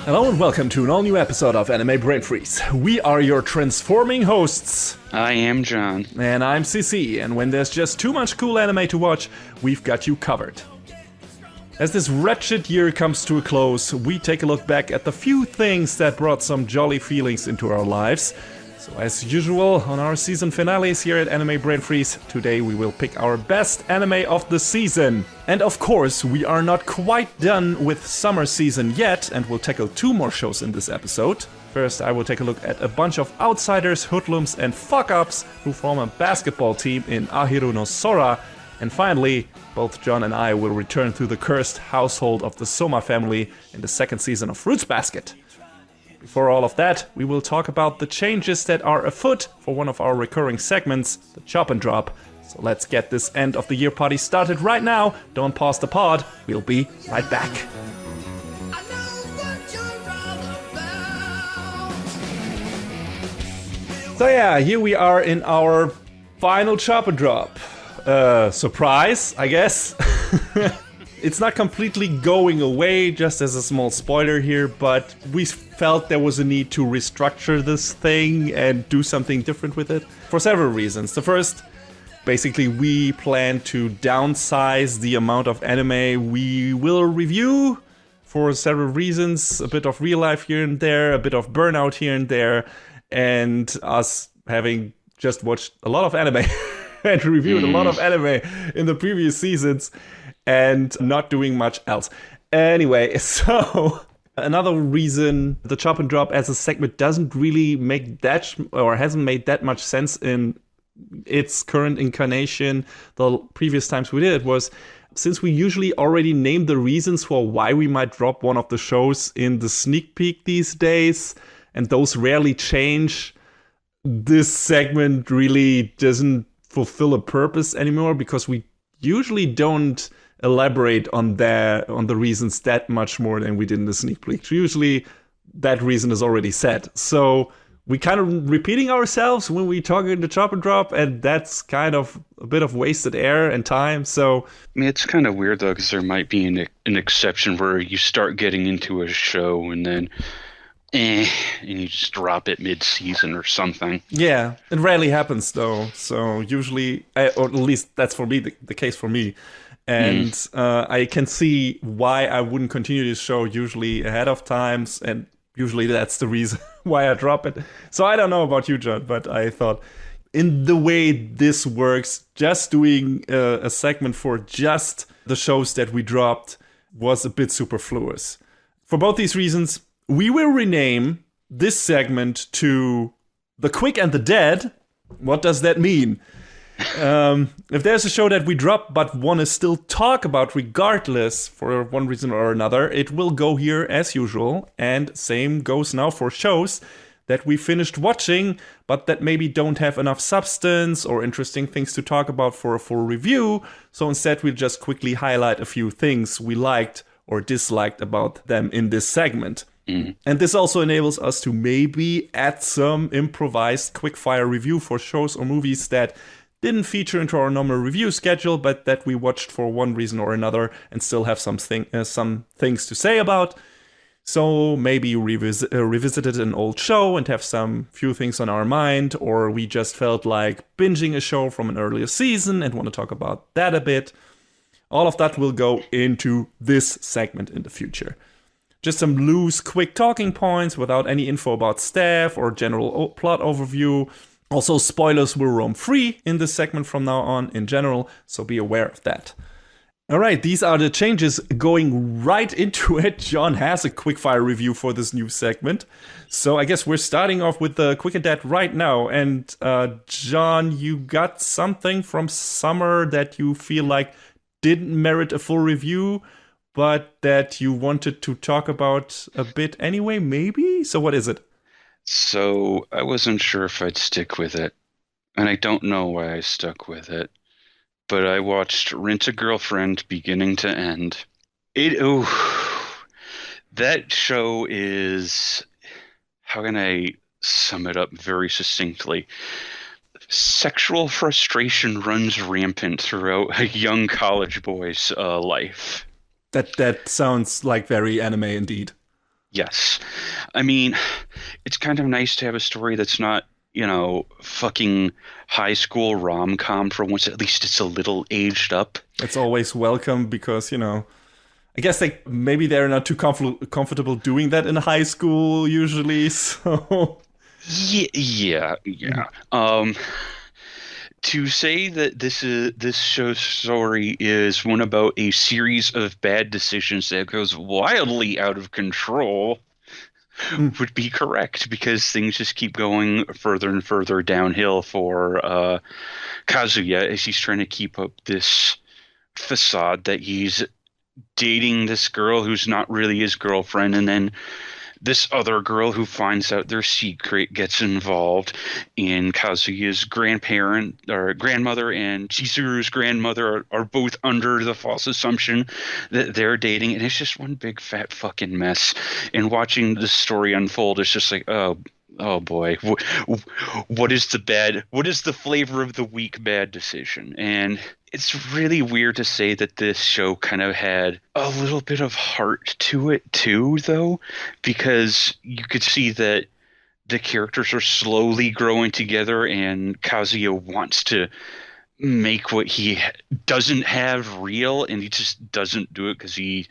Hello and welcome to an all-new episode of Anime Brain Freeze. We are your transforming hosts. I am John. And I'm CC, and when there's just too much cool anime to watch, we've got you covered. As this wretched year comes to a close, we take a look back at the few things that brought some jolly feelings into our lives. So as usual, on our season finales here at Anime Brain Freeze, today we will pick our best anime of the season. And of course, we are not quite done with summer season yet, and we'll tackle 2 more shows in this episode. First, I will take a look at a bunch of outsiders, hoodlums, and fuck-ups who form a basketball team in Ahiru no Sora. And finally, both John and I will return to the cursed household of the Soma family in the second season of Fruits Basket. Before all of that, we will talk about the changes that are afoot for one of our recurring segments, the Chop and Drop. So let's get this end of the year party started right now. Don't pause the pod. We'll be right back. So yeah, here we are in our final Chop and Drop. Surprise, I guess. It's not completely going away, just as a small spoiler here, but we felt there was a need to restructure this thing and do something different with it for several reasons. The first, basically, we plan to downsize the amount of anime we will review for several reasons. A bit of real life here and there, a bit of burnout here and there, and us having just watched a lot of anime and reviewed a lot of anime in the previous seasons and not doing much else. Anyway, so another reason the Chop and Drop as a segment doesn't really make that, or hasn't made that much sense in its current incarnation the previous times we did it was, since we usually already named the reasons for why we might drop one of the shows in the sneak peek these days, and those rarely change, this segment really doesn't fulfill a purpose anymore, because we usually don't elaborate on the reasons that much more than we did in the sneak peek. Usually that reason is already set. So we kind of repeating ourselves when we talk in the Chop and Drop, and that's kind of a bit of wasted air and time. So I mean, it's kind of weird though, because there might be an exception where you start getting into a show and then and you just drop it mid-season or something. Yeah, it rarely happens though. So usually, or at least that's for me the case for me. And I can see why I wouldn't continue this show usually ahead of times, and usually that's the reason why I drop it. So I don't know about you, John, but I thought in the way this works, just doing a segment for just the shows that we dropped was a bit superfluous. For both these reasons, we will rename this segment to The Quick and the Dead. What does that mean? If there's a show that we drop but want to still talk about regardless for one reason or another, it will go here as usual. And same goes now for shows that we finished watching but that maybe don't have enough substance or interesting things to talk about for a full review. So instead we'll just quickly highlight a few things we liked or disliked about them in this segment. And this also enables us to maybe add some improvised quickfire review for shows or movies that didn't feature into our normal review schedule, but that we watched for one reason or another and still have some things to say about. So maybe revisited an old show and have some few things on our mind, or we just felt like binging a show from an earlier season and want to talk about that a bit. All of that will go into this segment in the future. Just some loose, quick talking points without any info about staff or general plot overview. Also, spoilers will roam free in this segment from now on in general, so be aware of that. Alright, these are the changes. Going right into it, John has a quickfire review for this new segment. So I guess we're starting off with the Quick and Dead right now. And John, you got something from summer that you feel like didn't merit a full review, but that you wanted to talk about a bit anyway, maybe? So what is it? So I wasn't sure if I'd stick with it, and I don't know why I stuck with it, but I watched Rent a Girlfriend beginning to end. That show is, how can I sum it up very succinctly? Sexual frustration runs rampant throughout a young college boy's life. That sounds like very anime indeed. Yes. I mean, it's kind of nice to have a story that's not, fucking high school rom-com for once. At least it's a little aged up. It's always welcome because, I guess maybe they're not too comfortable doing that in high school usually, so... Yeah. To say that this show's story is one about a series of bad decisions that goes wildly out of control would be correct, because things just keep going further and further downhill for Kazuya as he's trying to keep up this facade that he's dating this girl who's not really his girlfriend, and then this other girl who finds out their secret gets involved, and Kazuya's grandmother and Chizuru's grandmother are both under the false assumption that they're dating, and it's just one big fat fucking mess. And watching the story unfold, it's just like, oh boy, what is the flavor of the week bad decision? And it's really weird to say that this show kind of had a little bit of heart to it too, though, because you could see that the characters are slowly growing together, and Kazuya wants to make what he doesn't have real, and he just doesn't do it because he's a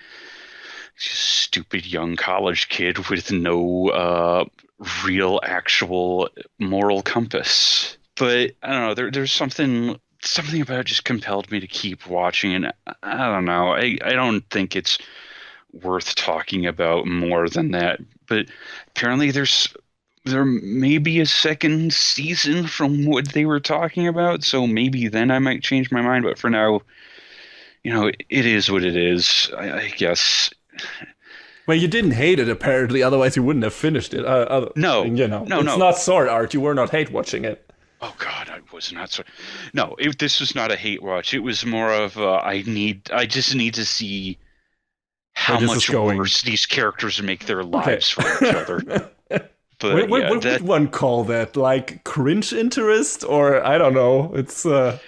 stupid young college kid with no real actual moral compass. But I don't know, there's something about it just compelled me to keep watching, and I don't know, I don't think it's worth talking about more than that. But apparently there may be a second season from what they were talking about, so maybe then I might change my mind. But for now, it is what it is, I guess. Well, you didn't hate it, apparently, otherwise you wouldn't have finished it. No. It's not sword art. You were not hate watching it. Oh God, I was not so. No, this was not a hate watch. It was more of I just need to see how much worse these characters make their lives for each other. But what would one call that? Like cringe interest, or I don't know. It's a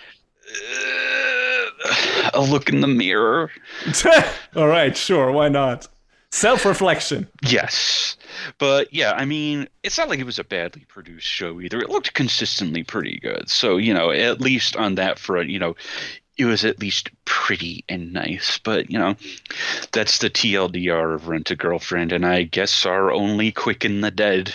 look in the mirror. All right, sure, why not? Self-reflection. Yes. But yeah, I mean, it's not like it was a badly produced show either. It looked consistently pretty good. So, at least on that front, it was at least pretty and nice. But, that's the TLDR of Rent-A-Girlfriend, and I guess our only quick in the dead.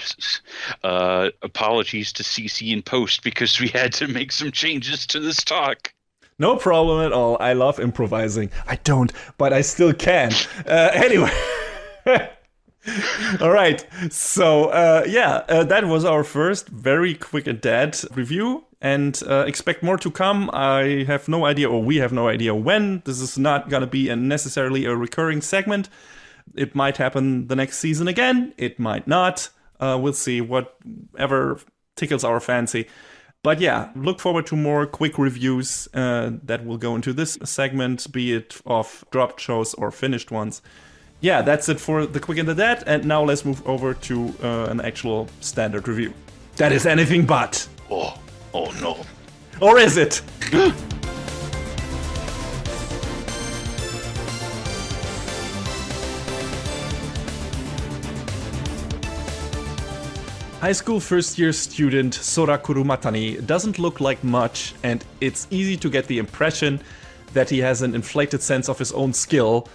Apologies to CC in post because we had to make some changes to this talk. No problem at all. I love improvising. I don't, but I still can. Anyway. All right. So, that was our first very quick and dead review. And expect more to come. I have no idea, or we have no idea when. This is not going to be necessarily a recurring segment. It might happen the next season again. It might not. We'll see. Whatever tickles our fancy. But yeah, look forward to more quick reviews that will go into this segment, be it of dropped shows or finished ones. Yeah, that's it for the quick and the dead, and now let's move over to an actual standard review. That is anything but. Oh no. Or is it? High school first-year student Sora Kurumatani doesn't look like much, and it's easy to get the impression that he has an inflated sense of his own skill.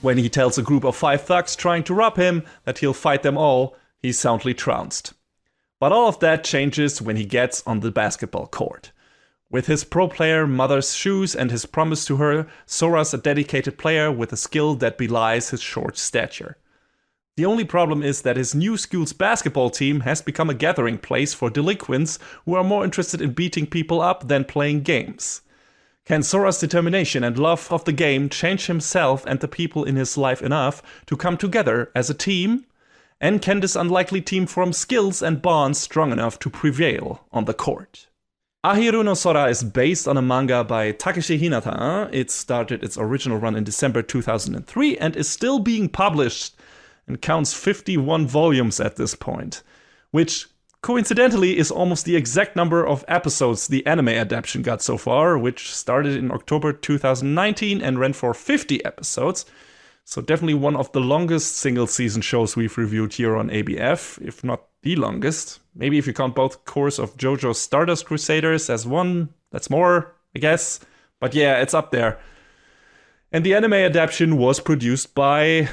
When he tells a group of 5 thugs trying to rob him that he'll fight them all, he's soundly trounced. But all of that changes when he gets on the basketball court. With his pro player mother's shoes and his promise to her, Sora's a dedicated player with a skill that belies his short stature. The only problem is that his new school's basketball team has become a gathering place for delinquents who are more interested in beating people up than playing games. Can Sora's determination and love of the game change himself and the people in his life enough to come together as a team? And can this unlikely team form skills and bonds strong enough to prevail on the court? Ahiru no Sora is based on a manga by Takeshi Hinata. It started its original run in December 2003 and is still being published and counts 51 volumes at this point, which coincidentally is almost the exact number of episodes the anime adaptation got so far, which started in October 2019 and ran for 50 episodes. So definitely one of the longest single season shows we've reviewed here on ABF, if not the longest. Maybe if you count both cores of JoJo's Stardust Crusaders as one, that's more, I guess. But yeah, it's up there. And the anime adaptation was produced by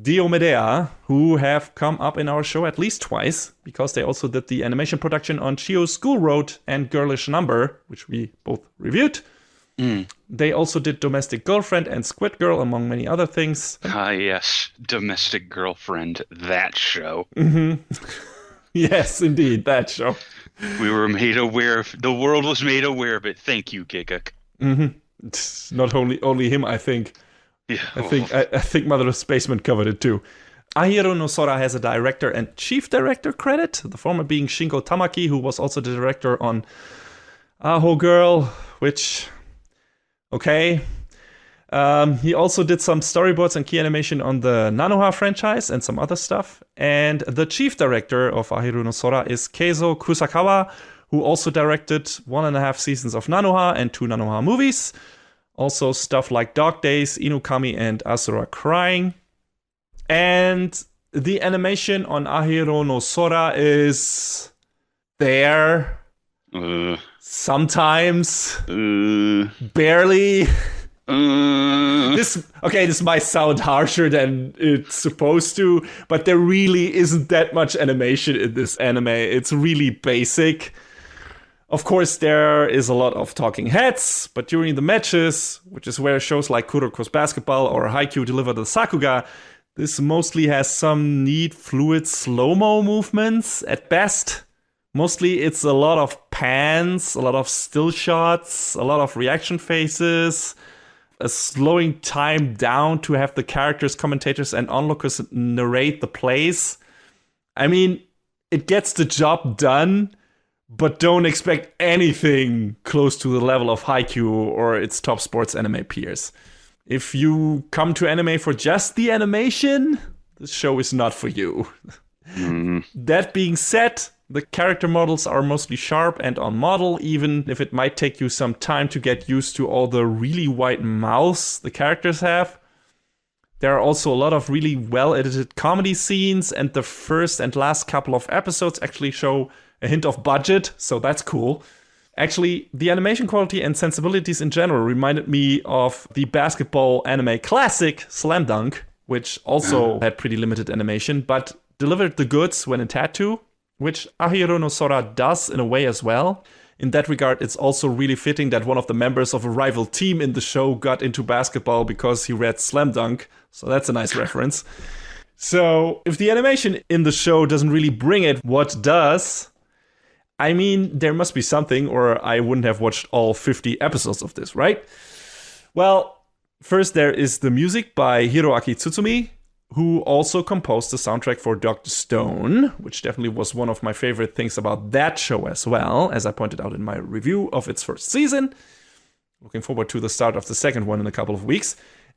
Diomedea, who have come up in our show at least twice, because they also did the animation production on Chio's School Road and Girlish Number, which we both reviewed. They also did Domestic Girlfriend and Squid Girl, among many other things. Ah, yes. Domestic Girlfriend, that show. Yes, indeed, that show. We were made aware of, the world was made aware of it. Thank you, Giguk. It's not only him, I think. Yeah, I think Mother of Spaceman covered it too. Ahiru no Sora has a director and chief director credit, the former being Shingo Tamaki, who was also the director on Aho Girl, which... okay. He also did some storyboards and key animation on the Nanoha franchise and some other stuff. And the chief director of Ahiru no Sora is Keizo Kusakawa, who also directed 1.5 seasons of Nanoha and 2 Nanoha movies. Also stuff like Dog Days, Inukami, and Asura Crying. And the animation on Ahiru no Sora is there. Sometimes. Barely. This might sound harsher than it's supposed to, but there really isn't that much animation in this anime. It's really basic. Of course, there is a lot of talking heads, but during the matches, which is where shows like Kuroko's Basketball or Haikyuu deliver the Sakuga, this mostly has some neat, fluid slow-mo movements at best. Mostly it's a lot of pans, a lot of still shots, a lot of reaction faces, a slowing time down to have the characters, commentators, and onlookers narrate the plays. I mean, it gets the job done, but don't expect anything close to the level of Haikyuu or its top sports anime peers. If you come to anime for just the animation, this show is not for you. That being said, the character models are mostly sharp and on model, even if it might take you some time to get used to all the really wide mouths the characters have. There are also a lot of really well-edited comedy scenes, and the first and last couple of episodes actually show a hint of budget, so that's cool. Actually, the animation quality and sensibilities in general reminded me of the basketball anime classic Slam Dunk, which also had pretty limited animation, but delivered the goods when it had to, which Ahiru no Sora does in a way as well. In that regard, it's also really fitting that one of the members of a rival team in the show got into basketball because he read Slam Dunk, so that's a nice reference. So, if the animation in the show doesn't really bring it, what does? I mean, there must be something, or I wouldn't have watched all 50 episodes of this, right? Well, first there is the music by Hiroaki Tsutsumi, who also composed the soundtrack for Dr. Stone, which definitely was one of my favorite things about that show as well, as I pointed out in my review of its first season. Looking forward to the start of the second one in a couple of weeks.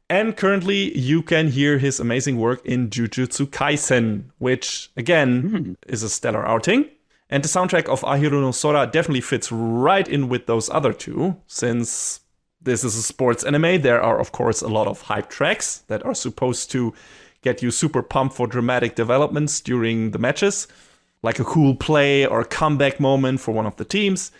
And currently, you can hear his amazing work in Jujutsu Kaisen, which, again, is a stellar outing. And the soundtrack of Ahiru no Sora definitely fits right in with those other two, since this is a sports anime. There are, of course, a lot of hype tracks that are supposed to get you super pumped for dramatic developments during the matches, like a cool play or comeback moment for one of the teams.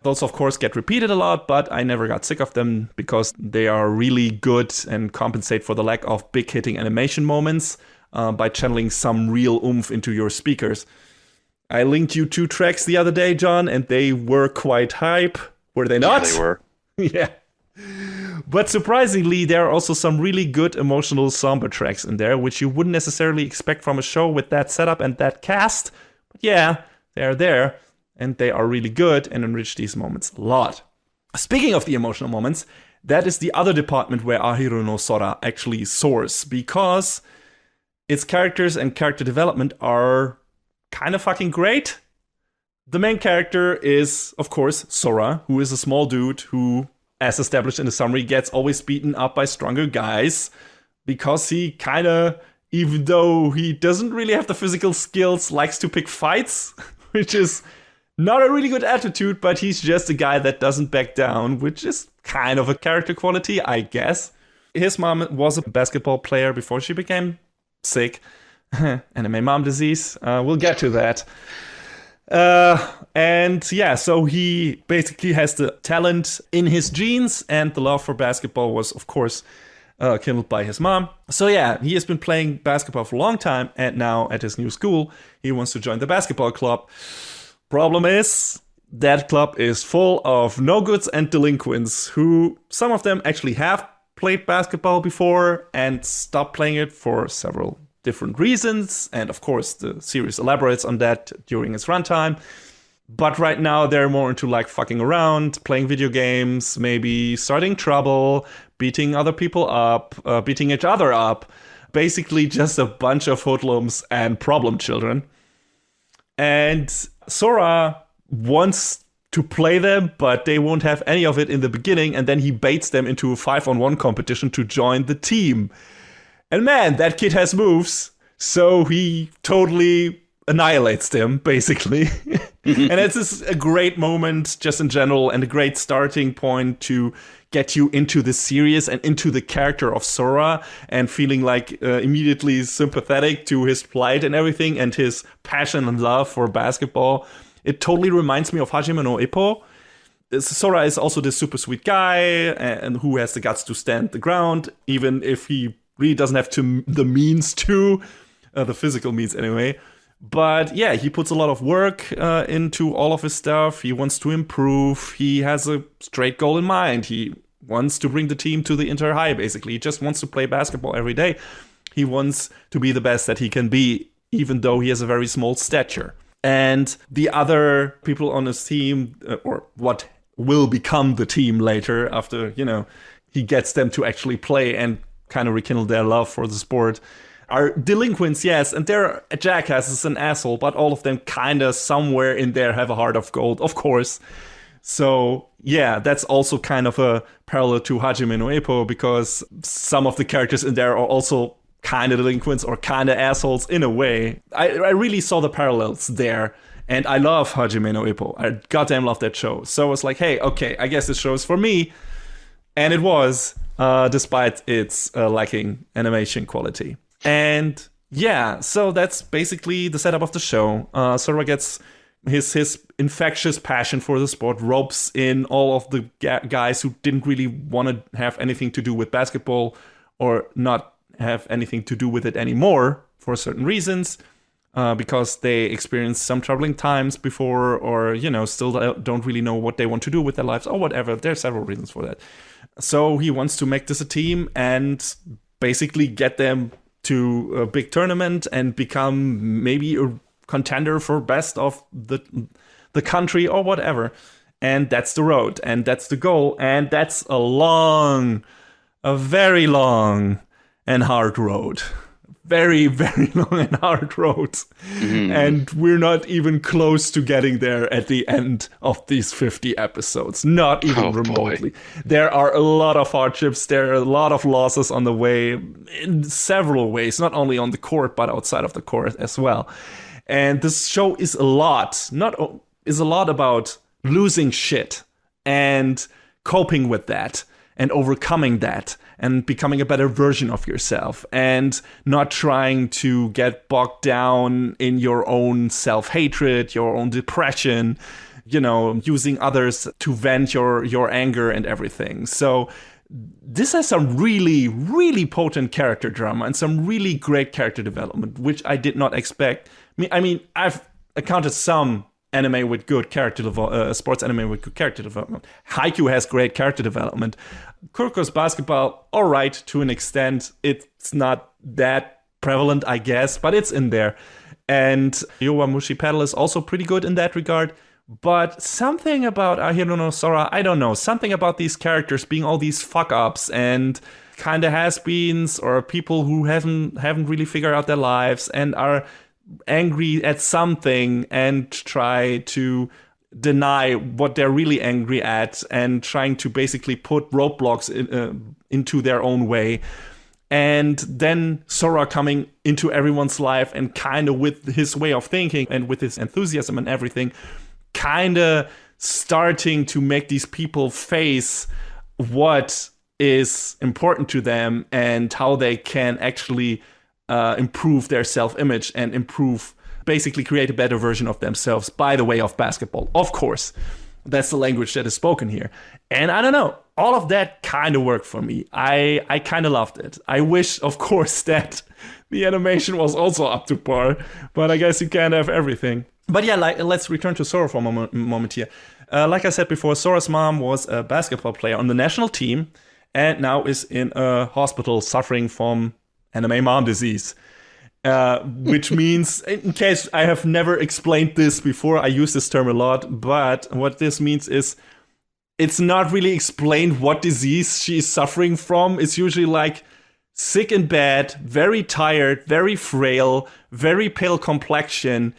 Those, of course, get repeated a lot, but I never got sick of them because they are really good and compensate for the lack of big-hitting animation moments by channeling some real oomph into your speakers. I linked you 2 tracks the other day, John, and they were quite hype. Were they not? Yeah, they were. Yeah. But surprisingly, there are also some really good emotional somber tracks in there, which you wouldn't necessarily expect from a show with that setup and that cast. But yeah, they're there, and they are really good and enrich these moments a lot. Speaking of the emotional moments, that is the other department where Ahiru no Sora actually soars, because its characters and character development are kind of fucking great. The main character is, of course, Sora, who is a small dude who, as established in the summary, gets always beaten up by stronger guys because he kind of, even though he doesn't really have the physical skills, likes to pick fights, which is not a really good attitude, but he's just a guy that doesn't back down, which is kind of a character quality, I guess. his mom was a basketball player before she became sick. Anime mom disease. We'll get to that. And yeah, so he basically has the talent in his genes, and the love for basketball was, of course, kindled by his mom. So yeah, he has been playing basketball for a long time, and now at his new school, he wants to join the basketball club. Problem is, that club is full of no-goods and delinquents who, some of them actually have played basketball before and stopped playing it for several different reasons. And of course, the series elaborates on that during its runtime. But right now, they're more into like fucking around, playing video games, maybe starting trouble, beating other people up, beating each other up. Basically, just a bunch of hoodlums and problem children. And Sora wants to play them, but they won't have any of it in the beginning. And then he baits them into a 5-on-1 competition to join the team. And man, that kid has moves. So he totally annihilates them, basically. And it's a great moment just in general, and a great starting point to get you into the series and into the character of Sora, and feeling like immediately sympathetic to his plight and everything, and his passion and love for basketball. It totally reminds me of Hajime no Ippo. Sora is also this super sweet guy and who has the guts to stand the ground, even if he really doesn't have the means to, the physical means anyway. But yeah, he puts a lot of work into all of his stuff. He wants to improve. He has a straight goal in mind. He wants to bring the team to the inter high, basically. He just wants to play basketball every day. He wants to be the best that he can be, even though he has a very small stature. And the other people on his team, or what will become the team later after, he gets them to actually play and kind of rekindle their love for the sport, are delinquents, yes, and they're jackasses and asshole, but all of them kind of somewhere in there have a heart of gold, of course. So yeah, that's also kind of a parallel to Hajime no Ippo, because some of the characters in there are also kind of delinquents or kind of assholes in a way. I really saw the parallels there, and I love Hajime no Ippo. I goddamn love that show. So I was like, hey, okay, I guess this show is for me. And it was, despite its lacking animation quality. And yeah, so that's basically the setup of the show. Sora gets his infectious passion for the sport, ropes in all of the guys who didn't really want to have anything to do with basketball, or not have anything to do with it anymore for certain reasons, because they experienced some troubling times before, or, still don't really know what they want to do with their lives, or whatever. There's several reasons for that. So he wants to make this a team and basically get them to a big tournament and become maybe a contender for best of the country or whatever. And that's the road, and that's the goal, and that's a very long and hard road. Very, very long and hard road. Mm-hmm. And we're not even close to getting there at the end of these 50 episodes. Not even remotely. Boy. There are a lot of hardships. There are a lot of losses on the way in several ways, not only on the court, but outside of the court as well. And this show is a lot about losing shit and coping with that and overcoming that and becoming a better version of yourself, and not trying to get bogged down in your own self-hatred, your own depression, using others to vent your anger and everything. So this has some really, really potent character drama and some really great character development, which I did not expect. I mean, I've encountered some anime with good character sports anime with good character development. Haikyuu has great character development. Kuroko's basketball, all right, to an extent. It's not that prevalent, I guess, but it's in there. And Yowamushi Pedal is also pretty good in that regard. But something about Ahiru no Sora, I don't know, something about these characters being all these fuck-ups and kind of has-beens, or people who haven't really figured out their lives and are angry at something and try to deny what they're really angry at, and trying to basically put roadblocks into their own way. And then Sora coming into everyone's life and kind of with his way of thinking and with his enthusiasm and everything, kind of starting to make these people face what is important to them and how they can actually improve their self-image and basically create a better version of themselves by the way of basketball. Of course, that's the language that is spoken here. And I don't know, all of that kind of worked for me. I kind of loved it. I wish, of course, that the animation was also up to par, but I guess you can't have everything. But yeah, let's return to Sora for a moment here. Like I said before, Sora's mom was a basketball player on the national team and now is in a hospital suffering from anime mom disease. Which means, in case I have never explained this before, I use this term a lot, but what this means is it's not really explained what disease she is suffering from. It's usually like sick in bed, very tired, very frail, very pale complexion.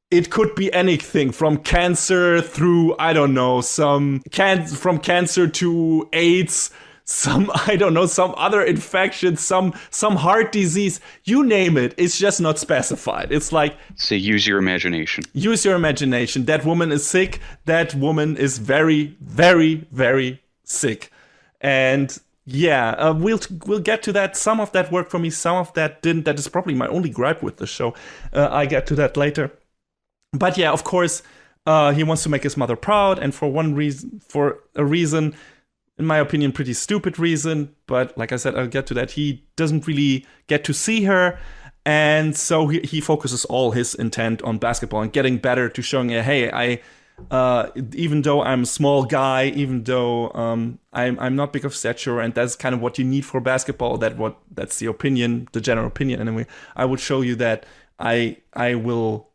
It could be anything from cancer through, I don't know, from cancer to AIDS, some other infection, some heart disease, you name it. It's just not specified. It's like, so use your imagination. Use your imagination. That woman is sick. That woman is very, very, very sick. And yeah, we'll get to that. Some of that worked for me. Some of that didn't. That is probably my only gripe with the show. I get to that later. But yeah, of course, he wants to make his mother proud, and for a reason, in my opinion, pretty stupid reason, but like I said, I'll get to that. He doesn't really get to see her, and so he focuses all his intent on basketball and getting better, to showing her, hey, even though I'm a small guy, even though I'm not big of stature, and that's kind of what you need for basketball. That's the opinion, the general opinion anyway. I would show you that I will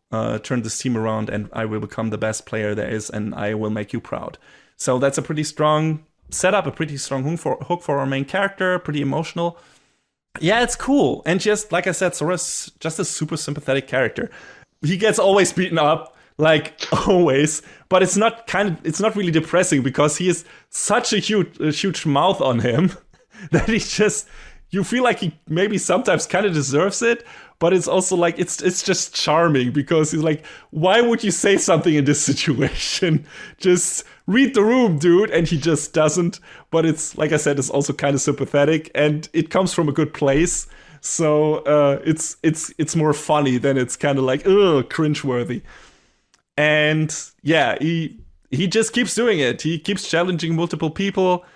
turn this team around, and I will become the best player there is, and I will make you proud. So that's a pretty strong setup, a pretty strong hook for our main character, pretty emotional. Yeah, it's cool. And just like I said, Sora's just a super sympathetic character. He gets always beaten up, like always, but it's not really depressing because he has such a huge mouth on him that you feel like he maybe sometimes kind of deserves it, but it's also like it's just charming because he's like, why would you say something in this situation? Just read the room, dude. And he just doesn't. But it's, like I said, it's also kind of sympathetic, and it comes from a good place. So it's more funny than it's kind of like, ugh, cringeworthy. And yeah, he just keeps doing it. He keeps challenging multiple people,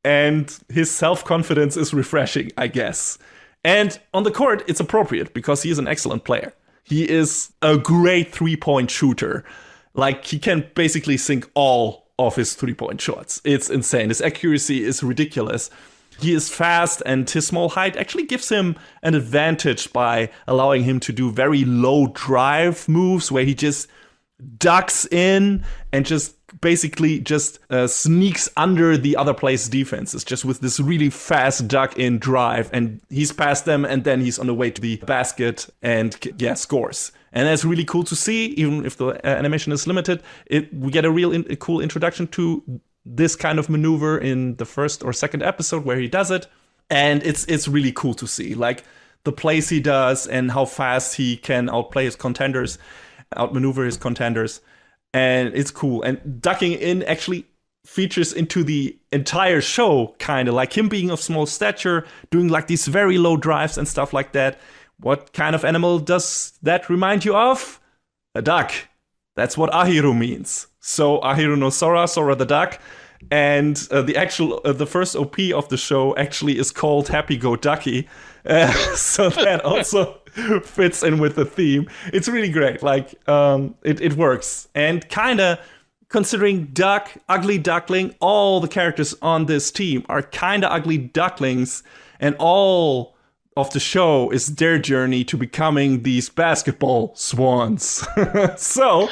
and his self-confidence is refreshing, I guess. And on the court, it's appropriate because he is an excellent player. He is a great three-point shooter. Like, he can basically sink all of his three-point shots. It's insane. His accuracy is ridiculous. He is fast, and his small height actually gives him an advantage by allowing him to do very low drive moves where he just ducks in and just basically sneaks under the other player's defenses just with this really fast duck in drive, and he's past them, and then he's on the way to the basket and scores. And that's really cool to see, even if the animation is limited. We get a real cool introduction to this kind of maneuver in the first or second episode where he does it, and it's really cool to see, like the plays he does and how fast he can outmaneuver his contenders. And it's cool. And ducking in actually features into the entire show, kind of like him being of small stature, doing like these very low drives and stuff like that. What kind of animal does that remind you of? A duck. That's what Ahiru means. So Ahiru no Sora, Sora the duck. And the first OP of the show actually is called Happy Go Ducky. So that also fits in with the theme. It's really great. Like, it works. And kind of, considering duck, ugly duckling, all the characters on this team are kind of ugly ducklings, and all of the show is their journey to becoming these basketball swans. So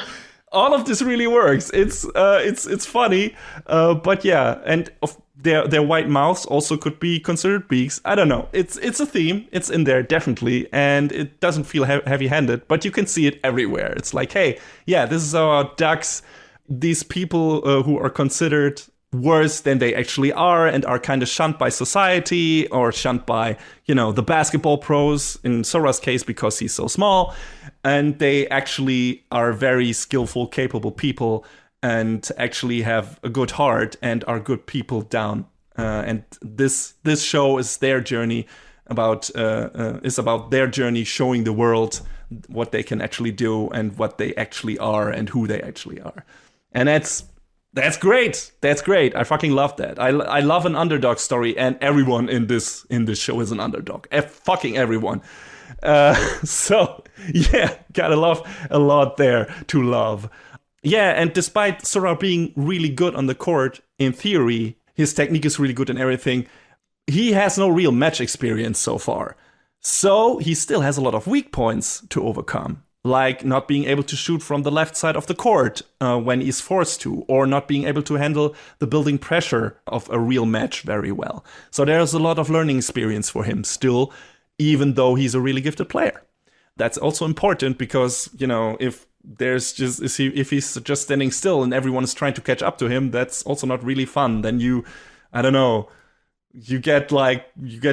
all of this really works. It's funny, but yeah, and their white mouths also could be considered beaks. I don't know. It's a theme. It's in there definitely, and it doesn't feel heavy-handed, but you can see it everywhere. It's like, hey, yeah, this is our ducks. These people who are considered worse than they actually are and are kind of shunned by society or shunned by, the basketball pros, in Sora's case because he's so small, and they actually are very skillful, capable people and actually have a good heart and are good people down And this show is their journey about their journey showing the world what they can actually do and what they actually are and who they actually are. And that's great. That's great. I fucking love that. I love an underdog story, and everyone in this show is an underdog. Fucking everyone. So yeah, gotta love a lot there to love. Yeah, and despite Sora being really good on the court, in theory, his technique is really good and everything, he has no real match experience so far. So he still has a lot of weak points to overcome, like not being able to shoot from the left side of the court when he's forced to, or not being able to handle the building pressure of a real match very well. So there's a lot of learning experience for him still, even though he's a really gifted player. That's also important because, if he's just standing still and everyone is trying to catch up to him, that's also not really fun. Then you get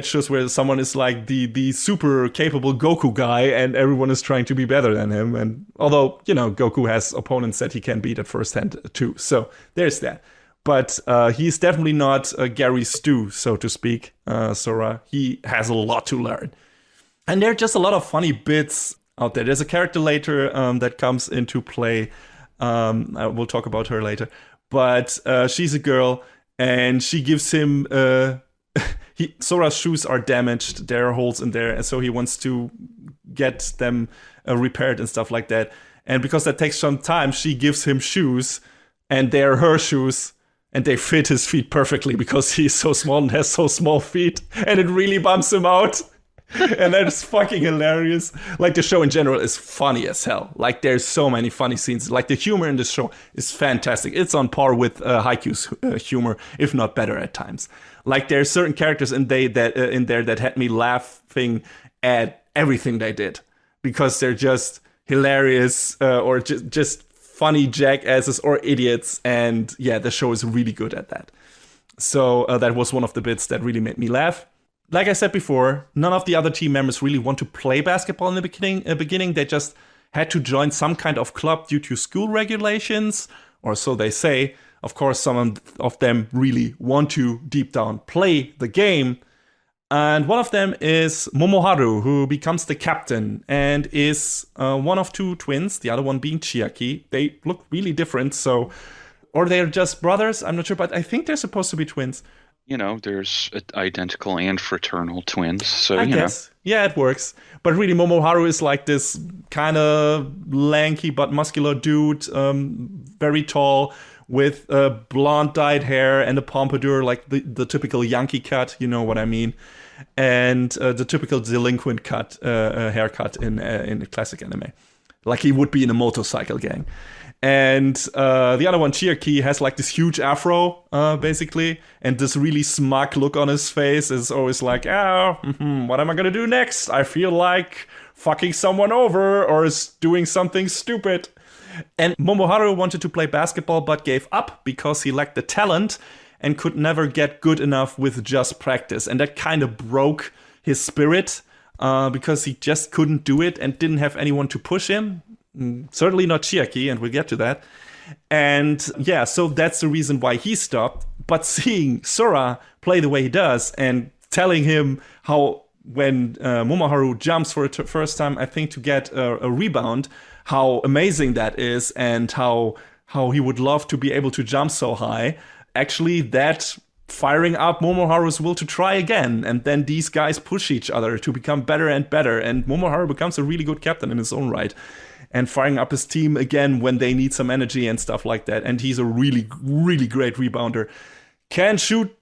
shows where someone is like the super capable Goku guy and everyone is trying to be better than him. And although, Goku has opponents that he can beat at first hand too. So there's that. But he's definitely not Gary Stu, so to speak, Sora. He has a lot to learn. And there are just a lot of funny bits out there. There's a character later that comes into play. We'll talk about her later. But she's a girl, and she gives him... Sora's shoes are damaged. There are holes in there, and so he wants to get them repaired and stuff like that. And because that takes some time, she gives him shoes, and they're her shoes, and they fit his feet perfectly because he's so small and has so small feet, and it really bumps him out. And that is fucking hilarious. Like, the show in general is funny as hell. Like, there's so many funny scenes. Like, the humor in this show is fantastic. It's on par with Haikyuu's humor, if not better at times. Like, there's certain characters in there that had me laughing at everything they did because they're just hilarious or just funny jackasses or idiots. And yeah, the show is really good at that. So that was one of the bits that really made me laugh. Like I said before, none of the other team members really want to play basketball in the beginning. They just had to join some kind of club due to school regulations, or so they say. Of course, some of them really want to, deep down, play the game. And one of them is Momoharu, who becomes the captain and is one of two twins, the other one being Chiaki. They look really different, or they're just brothers, I'm not sure, but I think they're supposed to be twins. There's identical and fraternal twins, so I guess. Yeah, it works. But really, Momoharu is like this kind of lanky but muscular dude, very tall, with blonde dyed hair and a pompadour, like the typical Yankee cut, you know what I mean, and the typical delinquent cut haircut in classic anime, like he would be in a motorcycle gang. And the other one, Chiaki, has like this huge afro, basically, and this really smug look on his face is always like, what am I gonna do next? I feel like fucking someone over or is doing something stupid. And Momoharu wanted to play basketball but gave up because he lacked the talent and could never get good enough with just practice. And that kind of broke his spirit because he just couldn't do it and didn't have anyone to push him. Certainly not Chiaki, and we'll get to that. And yeah, so that's the reason why he stopped. But seeing Sora play the way he does and telling him how when Momoharu jumps for the first time, I think to get a rebound, how amazing that is and how he would love to be able to jump so high. Actually, that firing up Momoharu's will to try again. And then these guys push each other to become better and better. And Momoharu becomes a really good captain in his own right. And firing up his team again when they need some energy and stuff like that. And he's a really, really great rebounder. Can shoot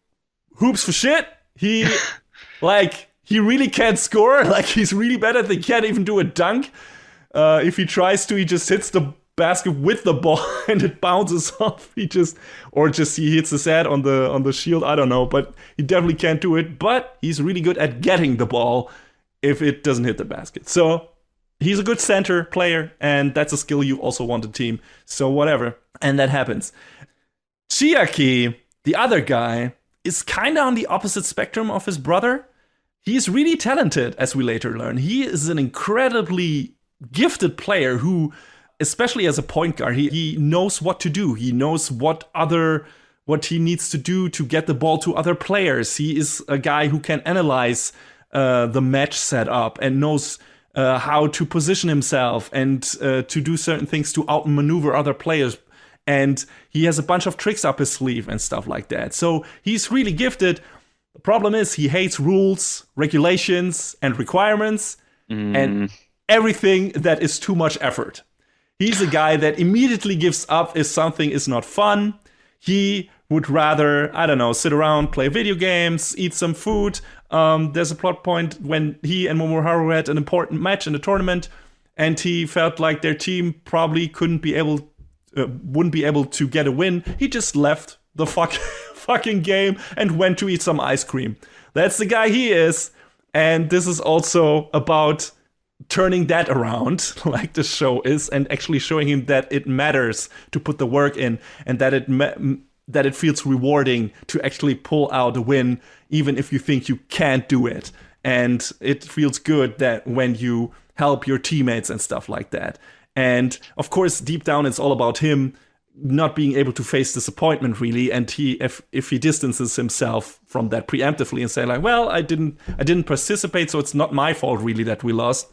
hoops for shit. He really can't score. Like, he's really bad at it. He can't even do a dunk. If he tries to, he just hits the basket with the ball and it bounces off. He hits his head on the shield. I don't know, but he definitely can't do it. But he's really good at getting the ball if it doesn't hit the basket. So he's a good center player, and that's a skill you also want a team. So whatever. And that happens. Chiaki, the other guy, is kind of on the opposite spectrum of his brother. He's really talented, as we later learn. He is an incredibly gifted player who, especially as a point guard, he knows what to do. He knows what other what he needs to do to get the ball to other players. He is a guy who can analyze the match setup and knows how to position himself and to do certain things to outmaneuver other players. And he has a bunch of tricks up his sleeve and stuff like that. So he's really gifted. The problem is he hates rules, regulations, and requirements, and everything that is too much effort. He's a guy that immediately gives up if something is not fun. He would rather, I don't know, sit around, play video games, eat some food. There's a plot point when he and Momoharu had an important match in the tournament, and he felt like their team probably wouldn't be able to get a win. He just left the fucking game and went to eat some ice cream. That's the guy he is. And this is also about turning that around, like the show is, and actually showing him that it matters to put the work in, and that it feels rewarding to actually pull out a win, even if you think you can't do it. And it feels good that when you help your teammates and stuff like that. And of course, deep down, it's all about him not being able to face disappointment, really. And if he distances himself from that preemptively and say like, well, I didn't participate, so it's not my fault really that we lost.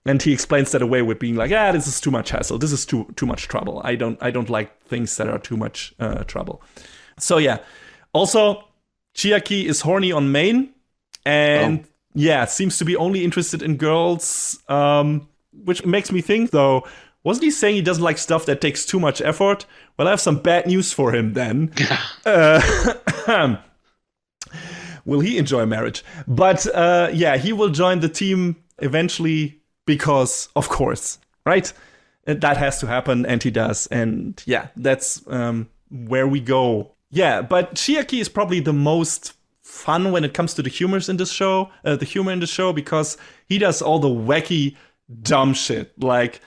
And he explains that away with being like, this is too much hassle. This is too much trouble. I don't like things that are too much trouble. So yeah. Also, Chiaki is horny on main, and seems to be only interested in girls. Which makes me think, though, wasn't he saying he doesn't like stuff that takes too much effort? Well, I have some bad news for him then. Will he enjoy marriage? But he will join the team eventually because, of course, right? That has to happen, and he does. And yeah, that's where we go. Yeah, but Chiaki is probably the most fun when it comes to the humor in this show, because he does all the wacky, dumb shit. Like,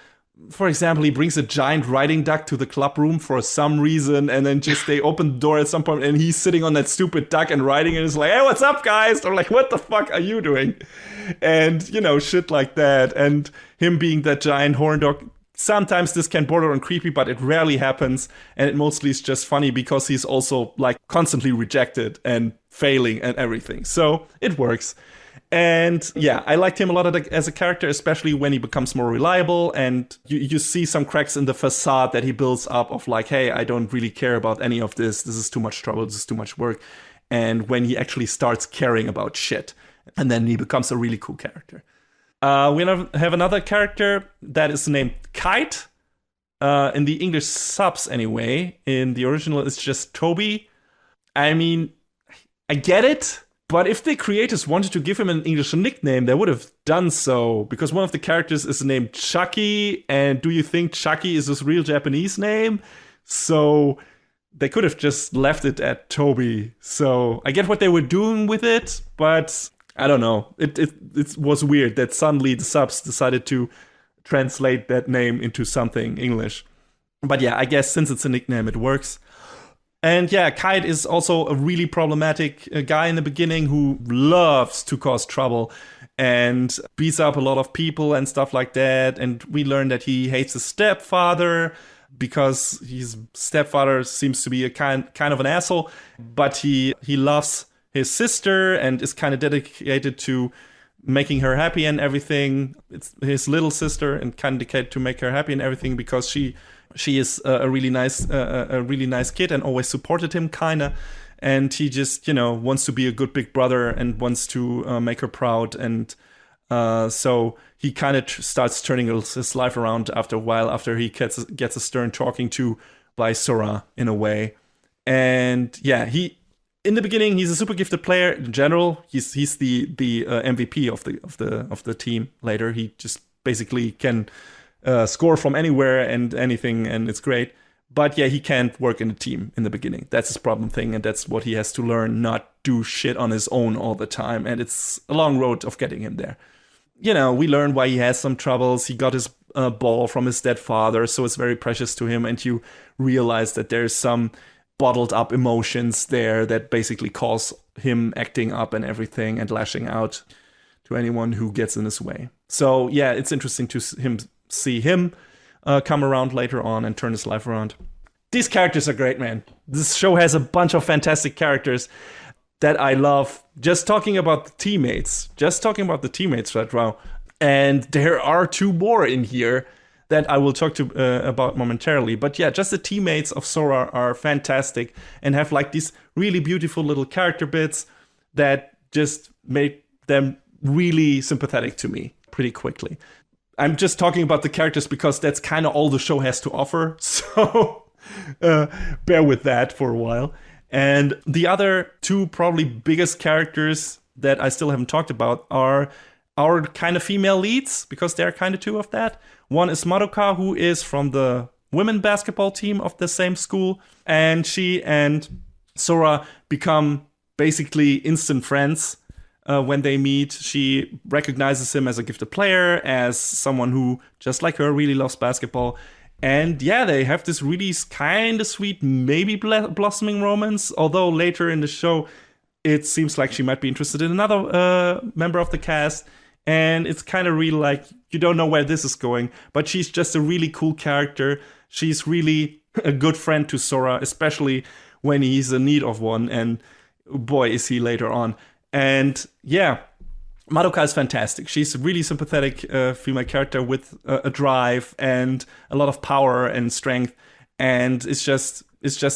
for example, he brings a giant riding duck to the club room for some reason, and then just they open the door at some point, and he's sitting on that stupid duck and riding, and it's like, hey, what's up, guys? They're like, what the fuck are you doing? And, shit like that. And him being that giant horn dog. Sometimes this can border on creepy, but it rarely happens, and it mostly is just funny because he's also, like, constantly rejected and failing and everything. So it works. And yeah, I liked him a lot as a character, especially when he becomes more reliable, and you see some cracks in the facade that he builds up of like, hey, I don't really care about any of this. This is too much trouble. This is too much work. And when he actually starts caring about shit, and then he becomes a really cool character. We have another character that is named Kite. In the English subs anyway. In the original, it's just Toby. I mean, I get it. But if the creators wanted to give him an English nickname, they would have done so. Because one of the characters is named Chucky. And do you think Chucky is his real Japanese name? So they could have just left it at Toby. So I get what they were doing with it. But I don't know. It was weird that suddenly the subs decided to translate that name into something English. But yeah, I guess since it's a nickname, it works. And yeah, Kite is also a really problematic guy in the beginning who loves to cause trouble and beats up a lot of people and stuff like that. And we learn that he hates his stepfather because his stepfather seems to be a kind of an asshole, but he loves his sister and is kind of dedicated to making her happy and everything. It's his little sister and kind of dedicated to make her happy and everything because she is a really nice kid and always supported him kinda, and he just wants to be a good big brother and wants to make her proud, and so he kind of starts turning his life around after a while, after he gets a stern talking to by Sora in a way. And yeah, he in the beginning he's a super gifted player in general. He's the MVP of the team. Later he just basically can score from anywhere and anything, and it's great. But yeah, he can't work in a team in the beginning. That's his problem thing, and that's what he has to learn, not do shit on his own all the time. And it's a long road of getting him there. We learn why he has some troubles. He got his ball from his dead father, so it's very precious to him. And you realize that there's some bottled up emotions there that basically cause him acting up and everything and lashing out to anyone who gets in his way. So yeah, it's interesting to see him come around later on and turn his life around. These characters are great, man. this show has a bunch of fantastic characters that I love. Just talking about the teammates right now. And there are 2 more in here that I will talk to about momentarily. But yeah, just the teammates of Sora are fantastic and have like these really beautiful little character bits that just make them really sympathetic to me pretty quickly. I'm just talking about the characters because that's kind of all the show has to offer. So bear with that for a while. And the other 2 probably biggest characters that I still haven't talked about are our kind of female leads, because there are kind of 2 of that. One is Madoka, who is from the women basketball team of the same school. And she and Sora become basically instant friends when they meet. She recognizes him as a gifted player, as someone who, just like her, really loves basketball. And yeah, they have this really kind of sweet, maybe blossoming romance. Although later in the show, it seems like she might be interested in another member of the cast. And it's kind of really like, you don't know where this is going. But she's just a really cool character. She's really a good friend to Sora, especially when he's in need of one. And boy, is he later on. And yeah, Madoka is fantastic. She's a really sympathetic female character with a drive and a lot of power and strength. And it's just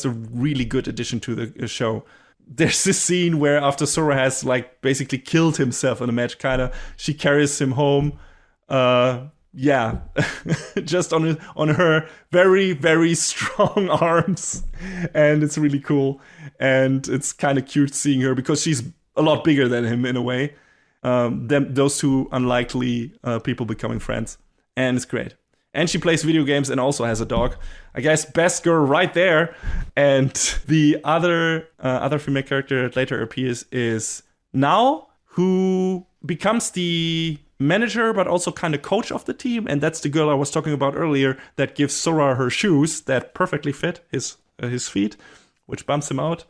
a really good addition to the show. There's this scene where after Sora has like basically killed himself in a match, she carries him home. Just on her very, very strong arms. And it's really cool. And it's kind of cute seeing her because she's a lot bigger than him in a way. Those 2 unlikely people becoming friends. And it's great. And she plays video games and also has a dog. I guess best girl right there. And the other female character that later appears is Nao, who becomes the manager but also kind of coach of the team. And that's the girl I was talking about earlier that gives Sora her shoes that perfectly fit his feet, which bumps him out.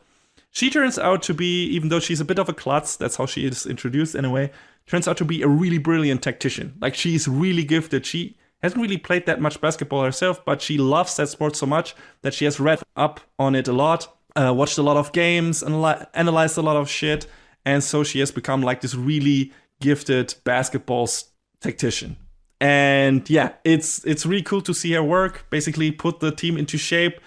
She turns out to be, even though she's a bit of a klutz, that's how she is introduced in a way, turns out to be a really brilliant tactician. Like, she's really gifted. She hasn't really played that much basketball herself, but she loves that sport so much that she has read up on it a lot, watched a lot of games, analyzed a lot of shit, and so she has become like this really gifted basketball tactician. And yeah, it's really cool to see her work, basically put the team into shape,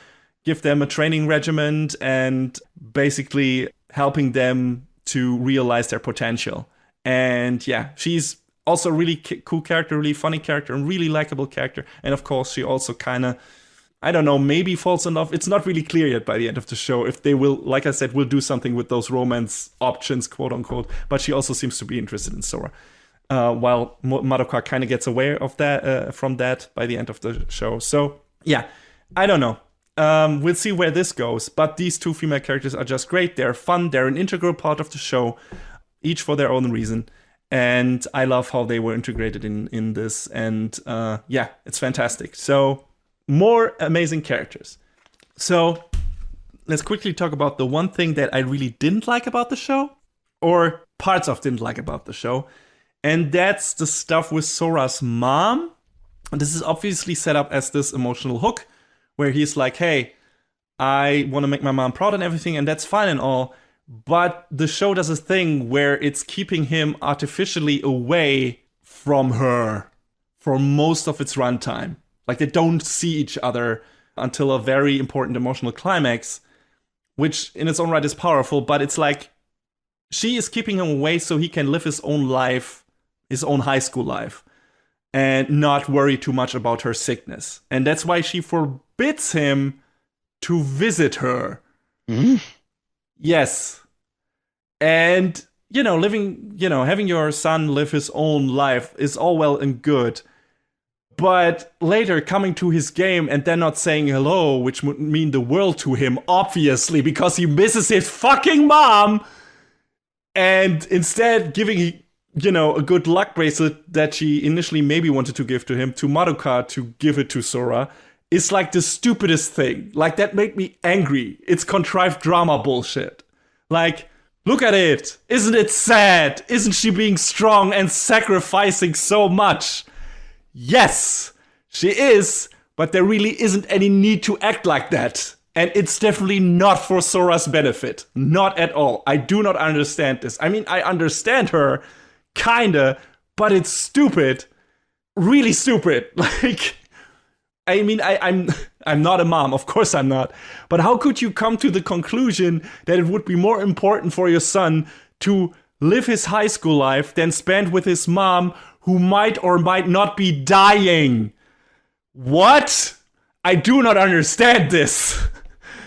give them a training regimen, and basically helping them to realize their potential. And yeah, she's also a really cool character, really funny character, and really likable character. And of course, she also kind of, I don't know, maybe falls in love. It's not really clear yet by the end of the show if they will, like I said, will do something with those romance options, quote unquote. But she also seems to be interested in Sora. While Madoka kind of gets away of that from that by the end of the show. So yeah, I don't know. We'll see where this goes. But these 2 female characters are just great. They're fun. They're an integral part of the show, each for their own reason. And I love how they were integrated in this. And yeah, it's fantastic. So more amazing characters. So let's quickly talk about the one thing that I really didn't like about the show, or parts of didn't like about the show. And that's the stuff with Sora's mom. This is obviously set up as this emotional hook where he's like, hey, I want to make my mom proud and everything, and that's fine and all. But the show does a thing where it's keeping him artificially away from her for most of its runtime. Like, they don't see each other until a very important emotional climax, which in its own right is powerful, but it's like she is keeping him away so he can live his own life, his own high school life, and not worry too much about her sickness. And that's why she forbids him to visit her. Mm-hmm. Yes. And, having your son live his own life is all well and good. But later coming to his game and then not saying hello, which would mean the world to him, obviously, because he misses his fucking mom. And instead giving, a good luck bracelet that she initially maybe wanted to give to him, to Madoka to give it to Sora, is like the stupidest thing. Like, that made me angry. It's contrived drama bullshit. Like, look at it. Isn't it sad? Isn't she being strong and sacrificing so much? Yes, she is, but there really isn't any need to act like that. And it's definitely not for Sora's benefit. Not at all. I do not understand this. I mean, I understand her, kinda, but it's stupid. Really stupid. Like, I mean, I'm not a mom. Of course I'm not. But how could you come to the conclusion that it would be more important for your son to live his high school life than spend with his mom, who might or might not be dying? What? I do not understand this.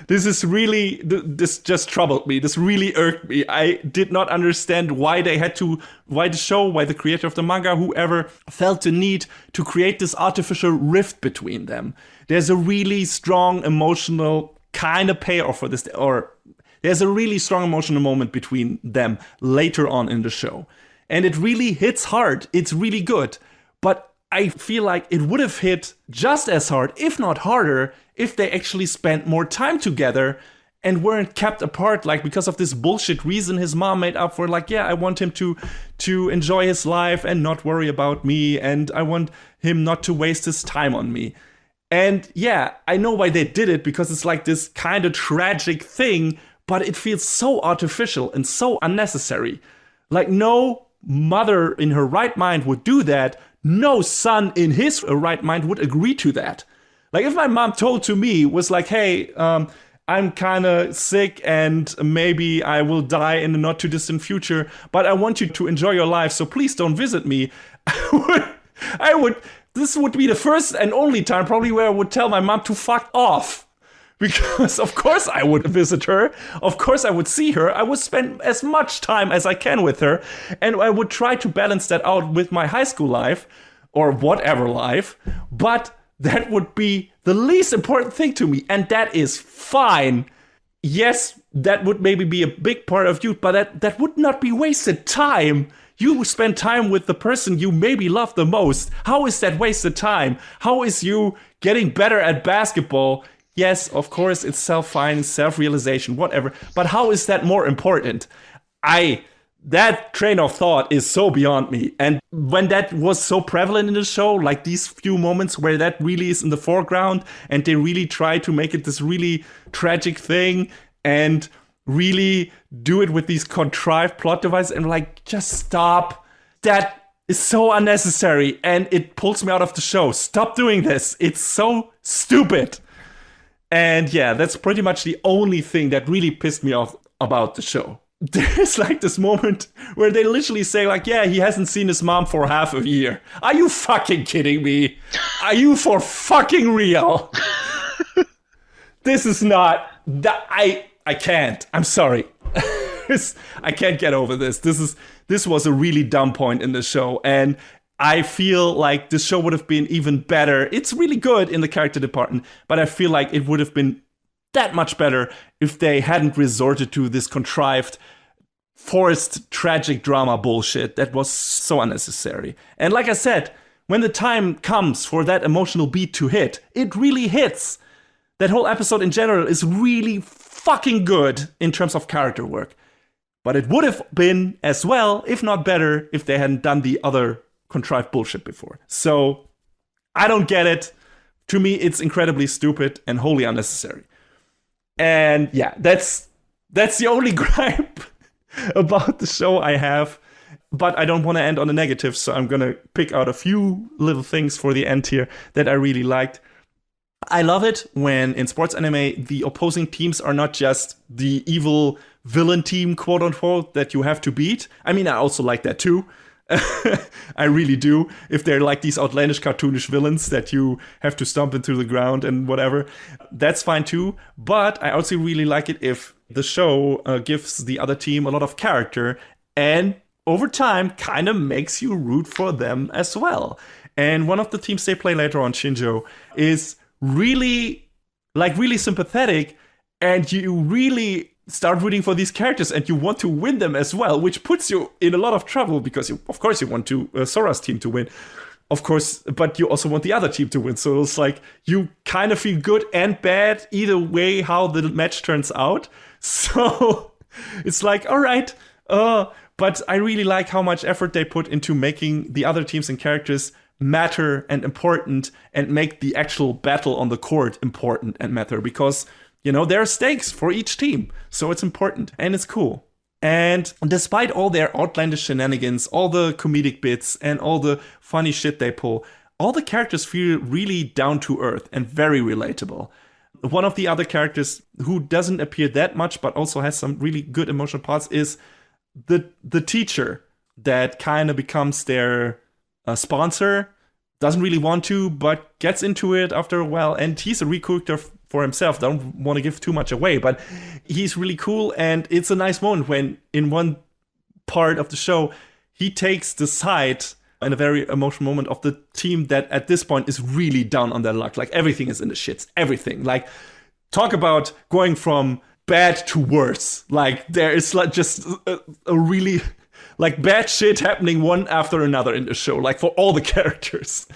This just troubled me. This really irked me. I did not understand why the creator of the manga, whoever, felt the need to create this artificial rift between them. There's a really strong emotional kind of payoff for this, or there's a really strong emotional moment between them later on in the show. And it really hits hard. It's really good. But I feel like it would have hit just as hard, if not harder, if they actually spent more time together and weren't kept apart, like because of this bullshit reason his mom made up for, like, yeah, I want him to enjoy his life and not worry about me, and I want him not to waste his time on me. And yeah, I know why they did it, because it's like this kind of tragic thing, but it feels so artificial and so unnecessary. Like, no mother in her right mind would do that. No son in his right mind would agree to that. Like, if my mom told to me, was like, hey, I'm kind of sick and maybe I will die in the not too distant future, but I want you to enjoy your life, so please don't visit me. This would be the first and only time probably where I would tell my mom to fuck off. Because of course I would visit her. Of course I would see her. I would spend as much time as I can with her. And I would try to balance that out with my high school life or whatever life. But that would be the least important thing to me. And that is fine. Yes, that would maybe be a big part of youth, but that would not be wasted time. You spend time with the person you maybe love the most. How is that wasted time? How is you getting better at basketball? Yes, of course, it's self-finance, self-realization, whatever. But how is that more important? That train of thought is so beyond me. And when that was so prevalent in the show, like these few moments where that really is in the foreground and they really try to make it this really tragic thing and really do it with these contrived plot devices, and like, just stop. That is so unnecessary and it pulls me out of the show. Stop doing this. It's so stupid. And yeah, that's pretty much the only thing that really pissed me off about the show. There's like this moment where they literally say like, yeah, he hasn't seen his mom for half a year. Are you fucking kidding me? Are you for fucking real? This is not that I can't. I'm sorry. I can't get over this. This was a really dumb point in the show, and I feel like this show would have been even better. It's really good in the character department, but I feel like it would have been that much better if they hadn't resorted to this contrived, forced, tragic drama bullshit that was so unnecessary. And like I said, when the time comes for that emotional beat to hit, it really hits. That whole episode in general is really fucking good in terms of character work. But it would have been as well, if not better, if they hadn't done the other contrived bullshit before. So I don't get it. To me, it's incredibly stupid and wholly unnecessary. And yeah, that's the only gripe about the show I have. But I don't want to end on a negative, so I'm gonna pick out a few little things for the end here that I really liked. I love it when in sports anime the opposing teams are not just the evil villain team, quote unquote, that you have to beat. I mean, I also like that too. I really do. If they're like these outlandish, cartoonish villains that you have to stomp into the ground and whatever, that's fine too. But I also really like it if the show gives the other team a lot of character and over time kind of makes you root for them as well. And one of the teams they play later on, Shinjo, is really sympathetic, and you really start rooting for these characters and you want to win them as well, which puts you in a lot of trouble because of course you want Sora's team to win, of course, but you also want the other team to win. So it's like you kind of feel good and bad either way how the match turns out. So it's like, all right, but I really like how much effort they put into making the other teams and characters matter and important and make the actual battle on the court important and matter, because there are stakes for each team. So it's important and it's cool. And despite all their outlandish shenanigans, all the comedic bits, and all the funny shit they pull, all the characters feel really down to earth and very relatable. One of the other characters who doesn't appear that much, but also has some really good emotional parts, is the teacher that kind of becomes their sponsor. Doesn't really want to, but gets into it after a while. And he's a real character for himself. Don't want to give too much away, but he's really cool. And it's a nice moment when, in one part of the show, he takes the side in a very emotional moment of the team that at this point is really down on their luck. Like, everything is in the shits. Everything. Like, talk about going from bad to worse. Like, there is like just a really... like, bad shit happening one after another in the show, like, for all the characters.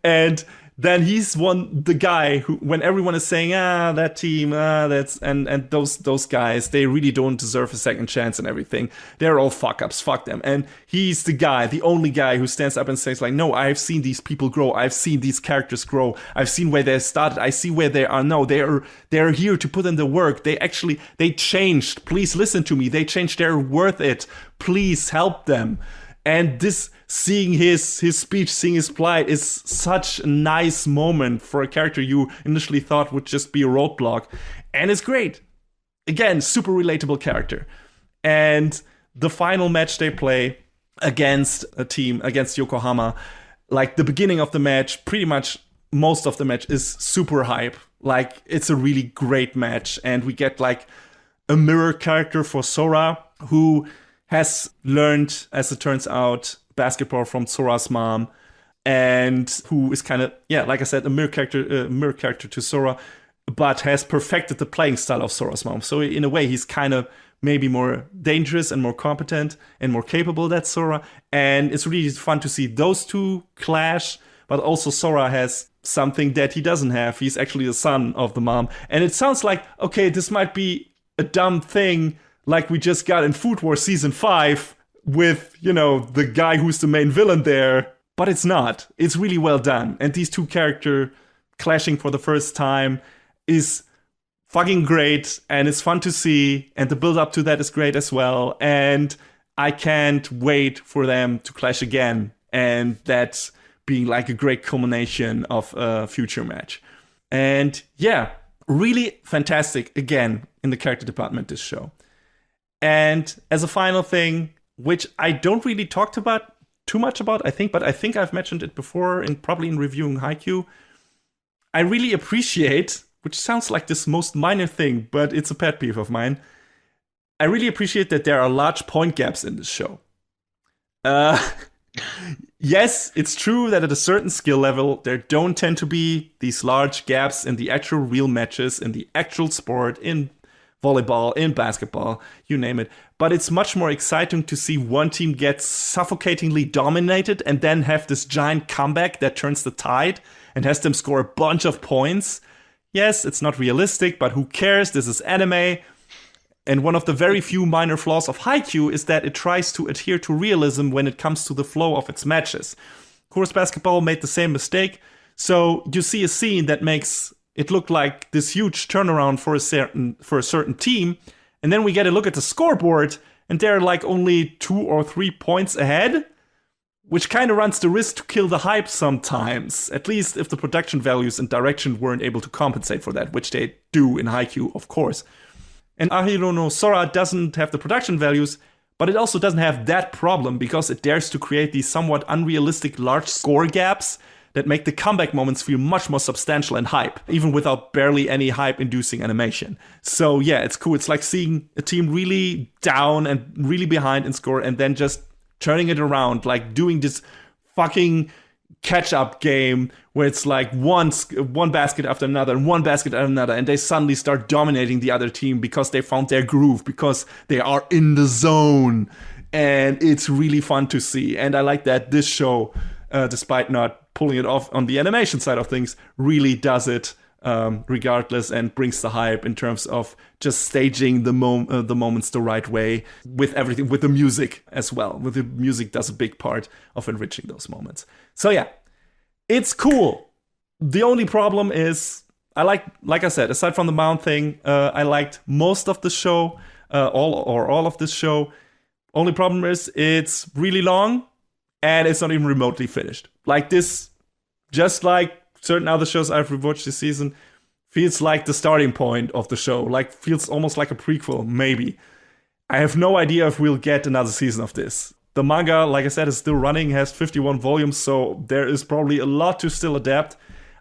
And then he's the guy who, when everyone is saying, that team, that's, and those guys, they really don't deserve a second chance and everything. They're all fuck-ups, fuck them. And he's the only guy who stands up and says, like, no, I've seen these people grow. I've seen these characters grow. I've seen where they started. I see where they are now. They're here to put in the work. They changed. Please listen to me. They changed. They're worth it. Please help them. And this, seeing his speech, seeing his plight, is such a nice moment for a character you initially thought would just be a roadblock. And it's great. Again, super relatable character. And the final match they play against Yokohama, like, the beginning of the match, pretty much most of the match is super hype. Like, it's a really great match. And we get, like, a mirror character for Sora, who has learned, as it turns out, basketball from Sora's mom, and who is kind of, like I said, a mirror character to Sora, but has perfected the playing style of Sora's mom. So in a way, he's kind of maybe more dangerous and more competent and more capable than Sora. And it's really fun to see those two clash, but also Sora has something that he doesn't have. He's actually the son of the mom. And it sounds like, okay, this might be a dumb thing, like we just got in Food Wars Season 5 with, the guy who's the main villain there. But it's not. It's really well done. And these two characters clashing for the first time is fucking great. And it's fun to see. And the build up to that is great as well. And I can't wait for them to clash again. And that's being like a great culmination of a future match. And yeah, really fantastic again in the character department, this show. And as a final thing, which I don't really talked about too much about, I think I've mentioned it before, probably in reviewing Haikyuu. I really appreciate, which sounds like this most minor thing, but it's a pet peeve of mine. I really appreciate that there are large point gaps in this show. Yes, it's true that at a certain skill level, there don't tend to be these large gaps in the actual real matches, in the actual sport, in volleyball, in basketball, you name it. But it's much more exciting to see one team get suffocatingly dominated and then have this giant comeback that turns the tide and has them score a bunch of points. Yes, it's not realistic, but who cares? This is anime. And one of the very few minor flaws of Haikyuu is that it tries to adhere to realism when it comes to the flow of its matches. Course Basketball made the same mistake. So you see a scene that makes it looked like this huge turnaround for a certain team, and then we get a look at the scoreboard, and they're like only 2 or 3 points ahead, which kind of runs the risk to kill the hype sometimes, at least if the production values and direction weren't able to compensate for that, which they do in Haikyuu, of course. And Ahiru no Sora doesn't have the production values, but it also doesn't have that problem because it dares to create these somewhat unrealistic large score gaps that make the comeback moments feel much more substantial and hype, even without barely any hype-inducing animation. So yeah, it's cool. It's like seeing a team really down and really behind in score and then just turning it around, like doing this fucking catch-up game where it's like one basket after another and one basket after another, and they suddenly start dominating the other team because they found their groove, because they are in the zone. And it's really fun to see. And I like that this show, despite not pulling it off on the animation side of things, really does it regardless and brings the hype in terms of just staging the moments the right way with everything, with the music as well. With the music does a big part of enriching those moments. So yeah, it's cool. The only problem is like I said, aside from the mount thing, I liked most of the show, all of this show. Only problem is it's really long and it's not even remotely finished. Like this, just like certain other shows I've rewatched this season, feels like the starting point of the show. Like feels almost like a prequel, maybe. I have no idea if we'll get another season of this. The manga, like I said, is still running, has 51 volumes, so there is probably a lot to still adapt.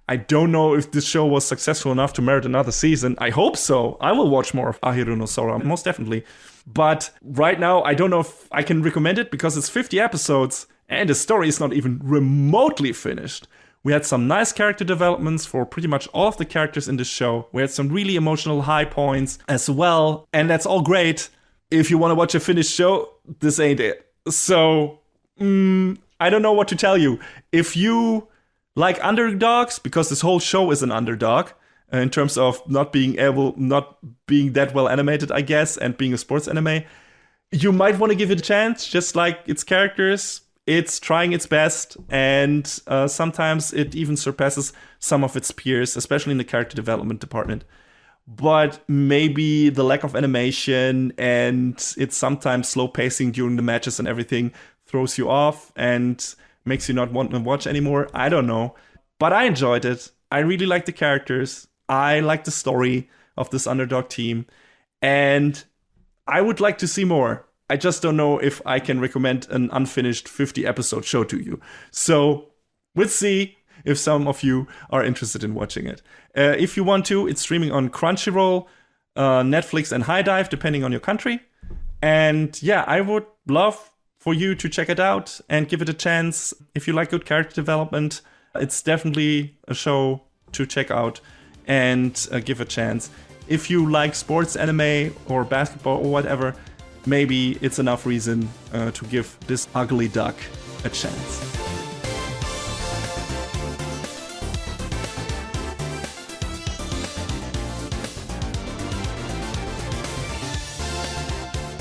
I don't know if this show was successful enough to merit another season. I hope so. I will watch more of Ahiru no Sora, most definitely. But right now, I don't know if I can recommend it because it's 50 episodes and the story is not even remotely finished. We had some nice character developments for pretty much all of the characters in this show. We had some really emotional high points as well, and that's all great. If you want to watch a finished show, this ain't it. So, I don't know what to tell you. If you like underdogs, because this whole show is an underdog in terms of not being that well animated, I guess, and being a sports anime, you might want to give it a chance. Just like its characters, it's trying its best, and sometimes it even surpasses some of its peers, especially in the character development department. But maybe the lack of animation and it's sometimes slow pacing during the matches and everything throws you off and makes you not want to watch anymore. I don't know. But I enjoyed it. I really like the characters. I like the story of this underdog team. And I would like to see more. I just don't know if I can recommend an unfinished 50-episode show to you. So we'll see if some of you are interested in watching it. If you want to, it's streaming on Crunchyroll, Netflix, and High Dive, depending on your country. And yeah, I would love for you to check it out and give it a chance. If you like good character development, it's definitely a show to check out and give a chance. If you like sports anime or basketball or whatever, maybe it's enough reason to give this ugly duck a chance.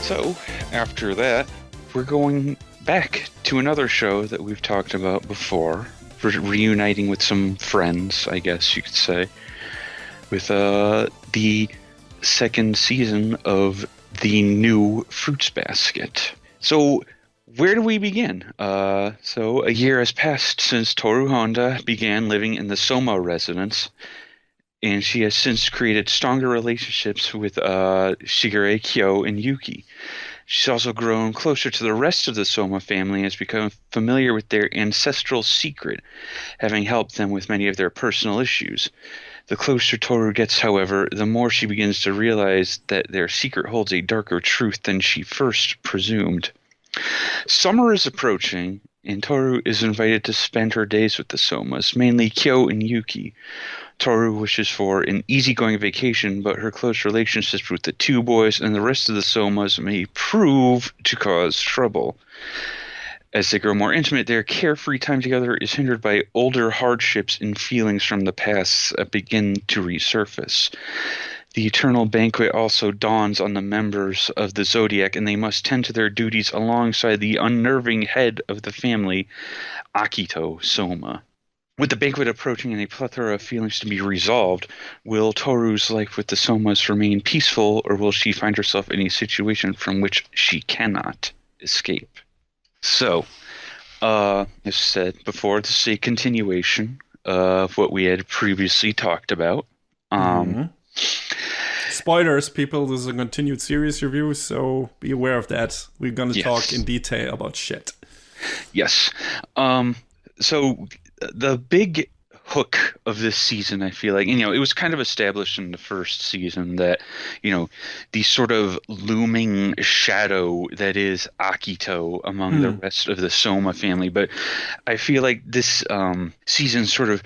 So, after that, we're going back to another show that we've talked about before. We're reuniting with some friends, I guess you could say, with the second season of the new Fruits Basket. So, where do we begin? So, a year has passed since Toru Honda began living in the Soma residence, and she has since created stronger relationships with Shigure, Kyo, and Yuki. She's also grown closer to the rest of the Soma family and has become familiar with their ancestral secret, having helped them with many of their personal issues. The closer Toru gets, however, the more she begins to realize that their secret holds a darker truth than she first presumed. Summer is approaching, and Toru is invited to spend her days with the Somas, mainly Kyo and Yuki. Toru wishes for an easygoing vacation, but her close relationships with the two boys and the rest of the Somas may prove to cause trouble. As they grow more intimate, their carefree time together is hindered by older hardships and feelings from the past that begin to resurface. The eternal banquet also dawns on the members of the Zodiac, and they must tend to their duties alongside the unnerving head of the family, Akito Soma. With the banquet approaching and a plethora of feelings to be resolved, will Toru's life with the Somas remain peaceful, or will she find herself in a situation from which she cannot escape? So, as said before, this is a continuation of what we had previously talked about. Spoilers, people, this is a continued series review, so be aware of that. We're going to talk in detail about shit. Yes. So the big hook of this season, I feel like, it was kind of established in the first season that, the sort of looming shadow that is Akito among the rest of the Soma family. But I feel like this season sort of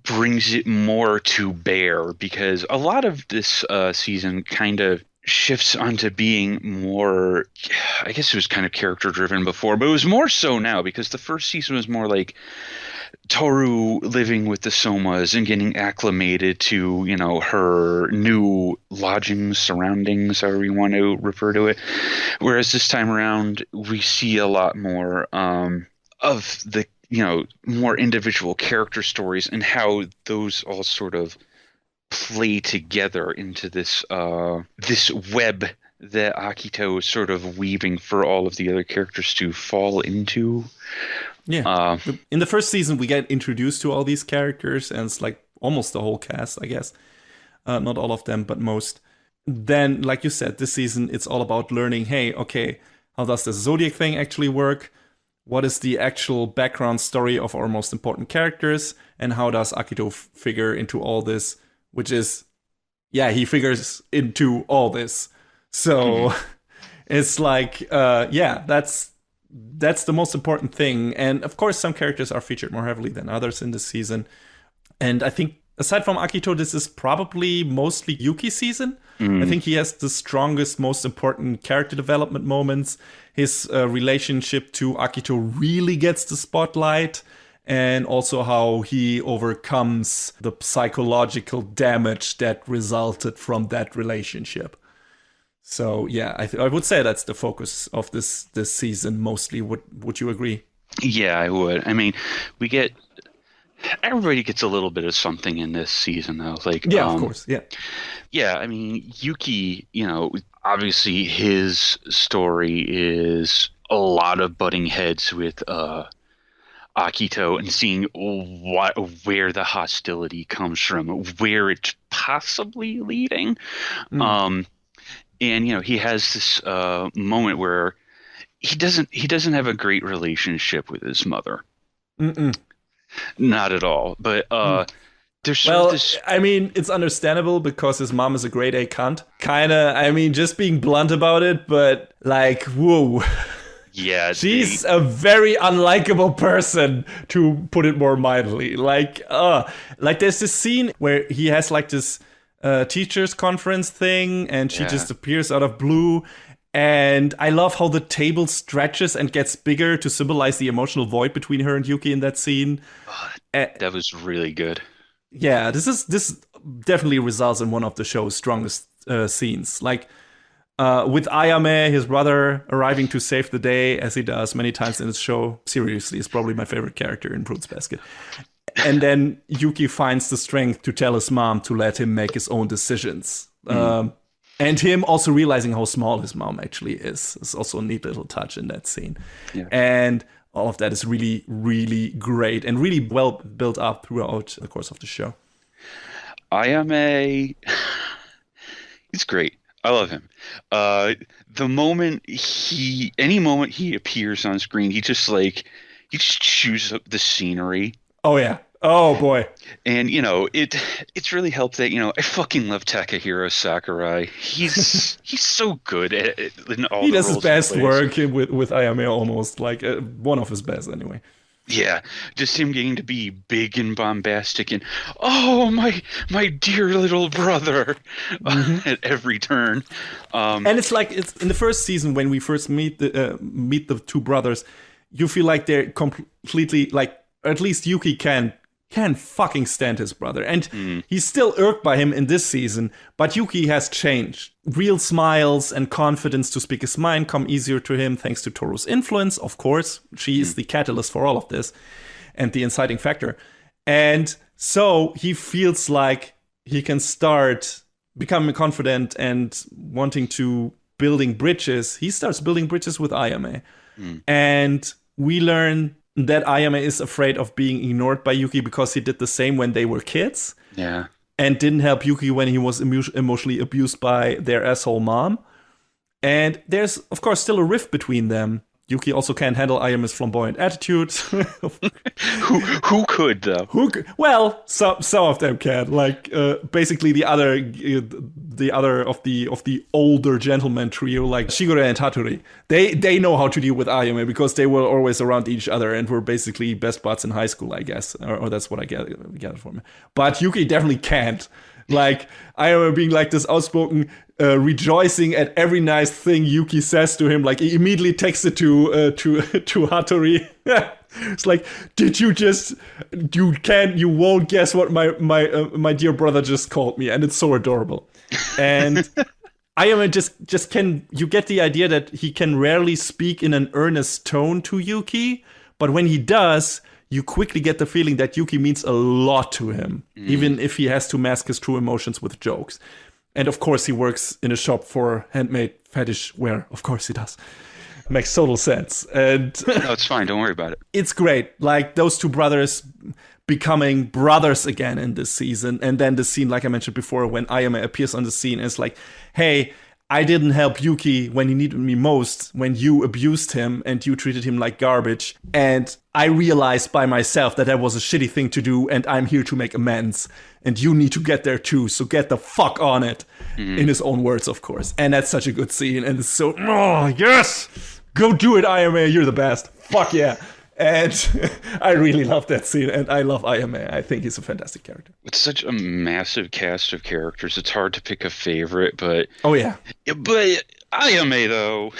brings it more to bear, because a lot of this season kind of shifts onto being more, I guess it was kind of character driven before, but it was more so now, because the first season was more like Toru living with the Somas and getting acclimated to, her new lodging surroundings, however you want to refer to it. Whereas this time around, we see a lot more of the, more individual character stories and how those all sort of play together into this web that Akito is sort of weaving for all of the other characters to fall into. Yeah. In the first season, we get introduced to all these characters, and it's like almost the whole cast, I guess. Not all of them, but most. Then, like you said, this season, it's all about learning, hey, okay, how does the Zodiac thing actually work? What is the actual background story of our most important characters? And how does Akito figure into all this? Which is, yeah, he figures into all this. So it's like, yeah, that's the most important thing. And of course, some characters are featured more heavily than others in this season. And I think aside from Akito, this is probably mostly Yuki's season. I think he has the strongest, most important character development moments. His relationship to Akito really gets the spotlight. And also how he overcomes the psychological damage that resulted from that relationship. So yeah, I would say that's the focus of this season mostly. Would you agree? Yeah, I would. I mean, everybody gets a little bit of something in this season, though. Like, yeah, of course, yeah. Yeah, I mean, Yuki, obviously his story is a lot of butting heads with Akito and seeing where the hostility comes from, where it's possibly leading. And he has this moment where he doesn't have a great relationship with his mother. Not at all. But there's this. I mean, it's understandable because his mom is a grade A cunt. Kinda, I mean, just being blunt about it, but like, whoa. Yeah, she's a very unlikable person, to put it more mildly. Like there's this scene where he has like this teachers conference thing, and she just appears out of blue. And I love how the table stretches and gets bigger to symbolize the emotional void between her and Yuki in that scene. That was really good. Yeah, this definitely results in one of the show's strongest scenes. Like, with Ayame, his brother, arriving to save the day, as he does many times in the show. Seriously, is probably my favorite character in Fruits Basket. And then Yuki finds the strength to tell his mom to let him make his own decisions. And him also realizing how small his mom actually is. It's also a neat little touch in that scene. Yeah. And all of that is really, really great and really well built up throughout the course of the show. Ayame, he's great. I love him. Any moment he appears on screen, he just chews up the scenery. Oh yeah. Oh boy. And it's really helped that I fucking love Takahiro Sakurai. He's so good at it in all. He does his best work with Ayame, almost like one of his best anyway. Yeah, just him getting to be big and bombastic and my dear little brother at every turn. And it's in the first season when we first meet the two brothers, you feel like they're completely like, at least Yuki can fucking stand his brother. And he's still irked by him in this season, but Yuki has changed. Real smiles and confidence to speak his mind come easier to him thanks to Toru's influence, of course. She is the catalyst for all of this and the inciting factor. And so he feels like he can start becoming confident and wanting to building bridges. He starts building bridges with Ayame. And we learn that Ayame is afraid of being ignored by Yuki because he did the same when they were kids. Yeah. And didn't help Yuki when he was emotionally abused by their asshole mom. And there's, of course, still a rift between them. Yuki also can't handle Ayame's flamboyant attitude. Who could, though? Well, some of them can. Like, basically the other of the older gentleman trio, like Shigure and Hatori. They know how to deal with Ayame because they were always around each other and were basically best buds in high school, I guess. Or that's what I get from it. But Yuki definitely can't. Like, Ayame being like this outspoken, rejoicing at every nice thing Yuki says to him. Like, he immediately texted to Hatori. It's like, you won't guess what my dear brother just called me, and it's so adorable. And Ayame just can, you get the idea that he can rarely speak in an earnest tone to Yuki, but when he does, you quickly get the feeling that Yuki means a lot to him, even if he has to mask his true emotions with jokes. And of course, he works in a shop for handmade fetish wear. Of course he does. Makes total sense. And no, it's fine. Don't worry about it. It's great. Like those two brothers becoming brothers again in this season. And then the scene, like I mentioned before, when Ayame appears on the scene, is like, hey, I didn't help Yuki when he needed me most, when you abused him and you treated him like garbage. And I realized by myself that was a shitty thing to do, and I'm here to make amends. And you need to get there too, so get the fuck on it. In his own words, of course. And that's such a good scene. And it's so, oh, yes! Go do it, Ayame, you're the best. Fuck yeah. And I really love that scene, and I love Ayame. I think he's a fantastic character. It's such a massive cast of characters. It's hard to pick a favorite, but... Oh, yeah. But Ayame, though...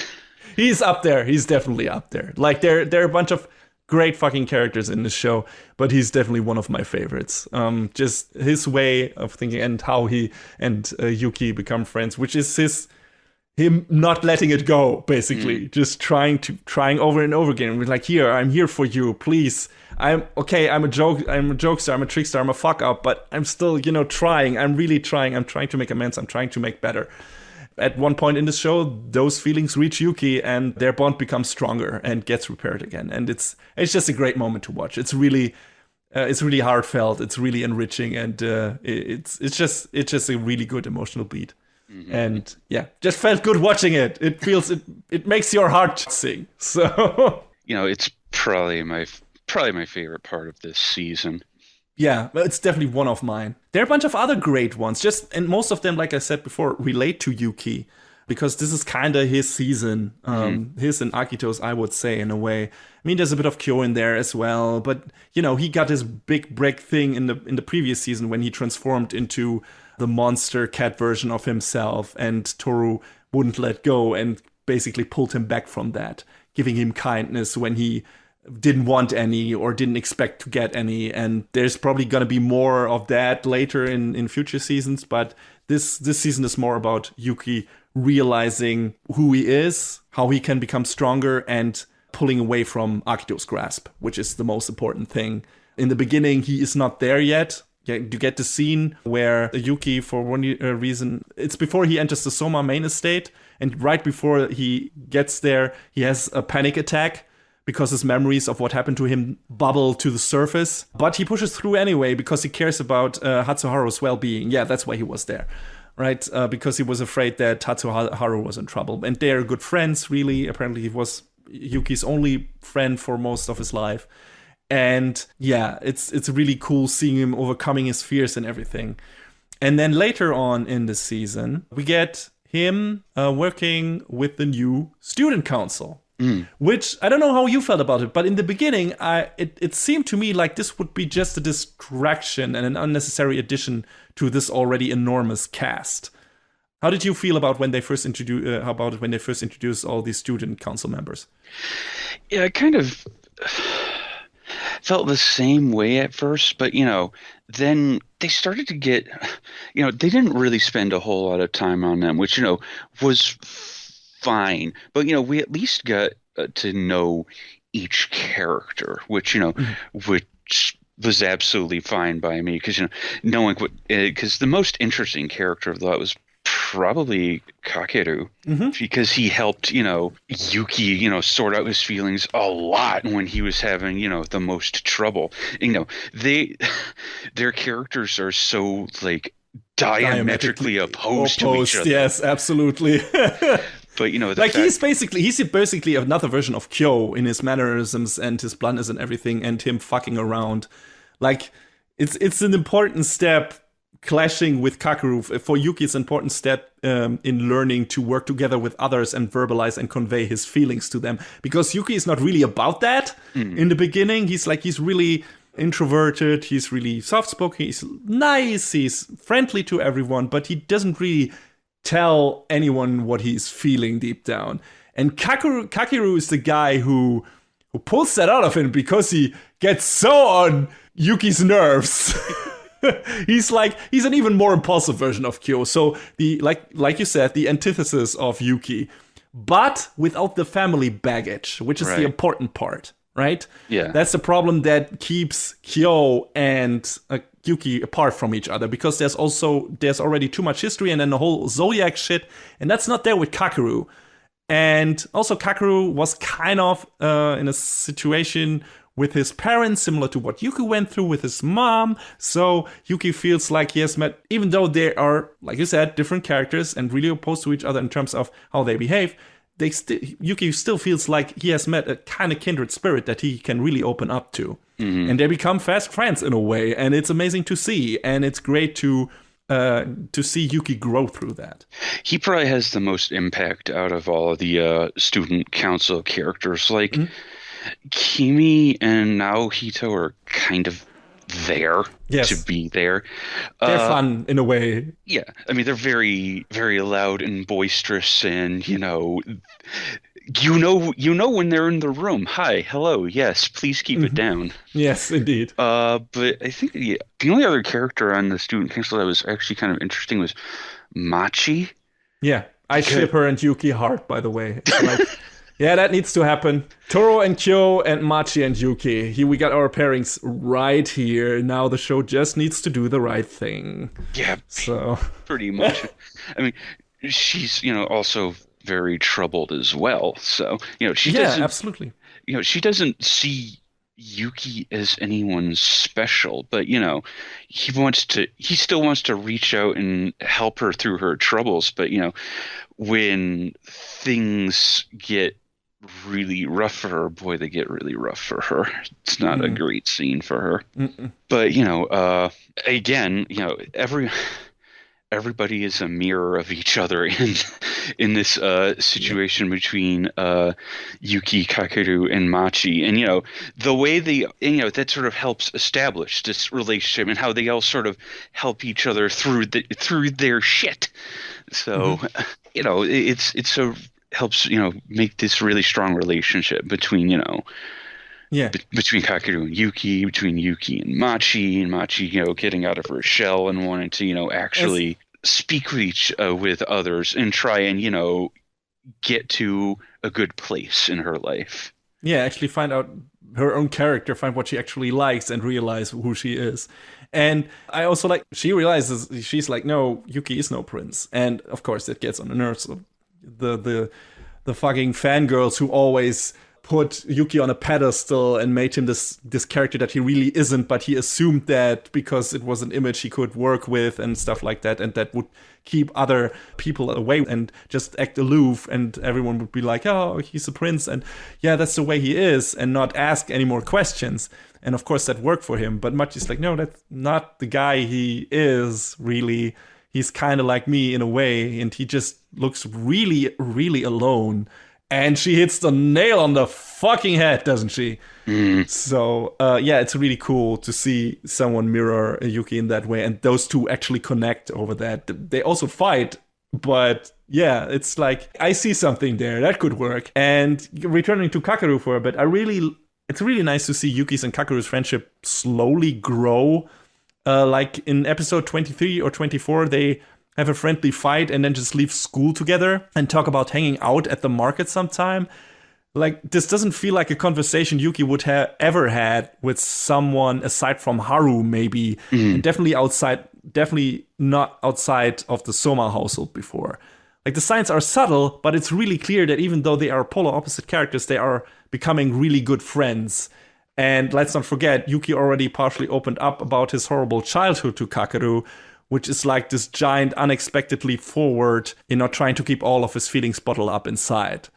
He's up there. He's definitely up there. Like, there are a bunch of great fucking characters in this show, but he's definitely one of my favorites. Just his way of thinking and how he and Yuki become friends, which is him not letting it go, basically. Just trying over and over again. We're like, here, I'm here for you, please. I'm a jokester, I'm a trickster, I'm a fuck up, but I'm still, trying. I'm really trying. I'm trying to make amends. I'm trying to make better. At one point in the show, those feelings reach Yuki and their bond becomes stronger and gets repaired again. And it's just a great moment to watch. It's really heartfelt. It's really enriching, and it's just a really good emotional beat. And yeah, just felt good watching it. It makes your heart sing. So it's probably my favorite part of this season. Yeah, it's definitely one of mine. There are a bunch of other great ones, and most of them, like I said before, relate to Yuki, because this is kind of his season, his and Akito's, I would say, in a way. I mean, there's a bit of Kyo in there as well, but he got his big break thing in the previous season when he transformed into the monster cat version of himself, and Toru wouldn't let go and basically pulled him back from that, giving him kindness when he didn't want any or didn't expect to get any. And there's probably going to be more of that later in future seasons, but this season is more about Yuki realizing who he is, how he can become stronger, and pulling away from Akito's grasp, which is the most important thing. In the beginning, he is not there yet. You get the scene where Yuki, for one reason, it's before he enters the Soma main estate, and right before he gets there, he has a panic attack because his memories of what happened to him bubble to the surface. But he pushes through anyway because he cares about Hatsuharu's well-being. Yeah, that's why he was there, right? Because he was afraid that Hatsuharu was in trouble. And they're good friends, really. Apparently, he was Yuki's only friend for most of his life. And yeah, it's really cool seeing him overcoming his fears and everything. And then later on in the season, we get him working with the new student council. Which, I don't know how you felt about it, but in the beginning, it seemed to me like this would be just a distraction and an unnecessary addition to this already enormous cast. How did you feel about when they first introduced all these student council members? Yeah, I kind of felt the same way at first, but then they started to get, they didn't really spend a whole lot of time on them, which was fine, but we at least got to know each character, which which was absolutely fine by me, because knowing because the most interesting character of that was probably Kakeru, because he helped Yuki sort out his feelings a lot when he was having the most trouble. Their characters are so like diametrically opposed to each other. Yes, absolutely. But he's basically another version of Kyo in his mannerisms and his bluntness and everything, and him fucking around. Like it's an important step clashing with Kakeru. For Yuki, it's an important step in learning to work together with others and verbalize and convey his feelings to them. Because Yuki is not really about that in the beginning. He's really introverted, he's really soft-spoken, he's nice, he's friendly to everyone, but he doesn't really tell anyone what he's feeling deep down. And Kakeru is the guy who pulls that out of him because he gets so on Yuki's nerves. He's an even more impulsive version of Kyo. So like you said, the antithesis of Yuki, but without the family baggage, which is the important part, right? Yeah. That's the problem that keeps Kyo and Yuki apart from each other, because there's already too much history, and then the whole Zodiac shit, and that's not there with Kakeru. And also Kakeru was kind of in a situation with his parents, similar to what Yuki went through with his mom. So Yuki feels like he has met, even though they are, like you said, different characters and really opposed to each other in terms of how they behave, Yuki still feels like he has met a kind of kindred spirit that he can really open up to. Mm-hmm. And they become fast friends in a way, and it's amazing to see. And it's great to see Yuki grow through that. He probably has the most impact out of all of the student council characters. Like, Kimi and Naohito are kind of there to be there. They're fun in a way. Yeah. I mean, they're very, very loud and boisterous, and, you know when they're in the room. Hi, hello, yes, please keep it down. Yes, indeed. But I think the only other character on the student council that was actually kind of interesting was Machi. Yeah, I ship her and Yuki hard, by the way. Like, yeah, that needs to happen. Toro and Kyo and Machi and Yuki. We got our pairings right here. Now the show just needs to do the right thing. Yeah, so pretty much. I mean, she's, also very troubled as well. So, she doesn't. Absolutely. She doesn't see Yuki as anyone special, but he still wants to reach out and help her through her troubles. But when things get really rough for her, boy, they get really rough for her. It's not a great scene for her. Mm-mm. But again, everybody is a mirror of each other in this situation between Yuki, Kakeru, and Machi. And the way that sort of helps establish this relationship, and how they all sort of help each other through their shit. So it's helps make this really strong relationship between between Kakeru and Yuki, between Yuki and Machi getting out of her shell and wanting to actually speak with others and try and get to a good place in her life. Yeah, actually find out her own character, find what she actually likes, and realize who she is. And I also like, she realizes, she's like, no, Yuki is no prince. And of course that gets on the nerves of the fucking fangirls who always put Yuki on a pedestal and made him this character that he really isn't, but he assumed that because it was an image he could work with and stuff like that, and that would keep other people away and just act aloof, and everyone would be like, oh, he's a prince, and yeah, that's the way he is, and not ask any more questions. And of course that worked for him, but Machi's like, no, that's not the guy he is, really. He's kind of like me in a way, and he just looks really, really alone. And she hits the nail on the fucking head, doesn't she? Mm. So, it's really cool to see someone mirror Yuki in that way. And those two actually connect over that. They also fight, but yeah, it's like, I see something there. That could work. And returning to Kakeru for a bit, it's really nice to see Yuki's and Kakeru's friendship slowly grow. Like in episode 23 or 24, they have a friendly fight and then just leave school together and talk about hanging out at the market sometime. Like, this doesn't feel like a conversation Yuki would have ever had with someone aside from Haru, maybe. And definitely not outside of the Soma household before. Like, the signs are subtle, but it's really clear that even though they are polar opposite characters, they are becoming really good friends. And let's not forget, Yuki already partially opened up about his horrible childhood to Kakeru, which is like this giant unexpectedly forward in not trying to keep all of his feelings bottled up inside.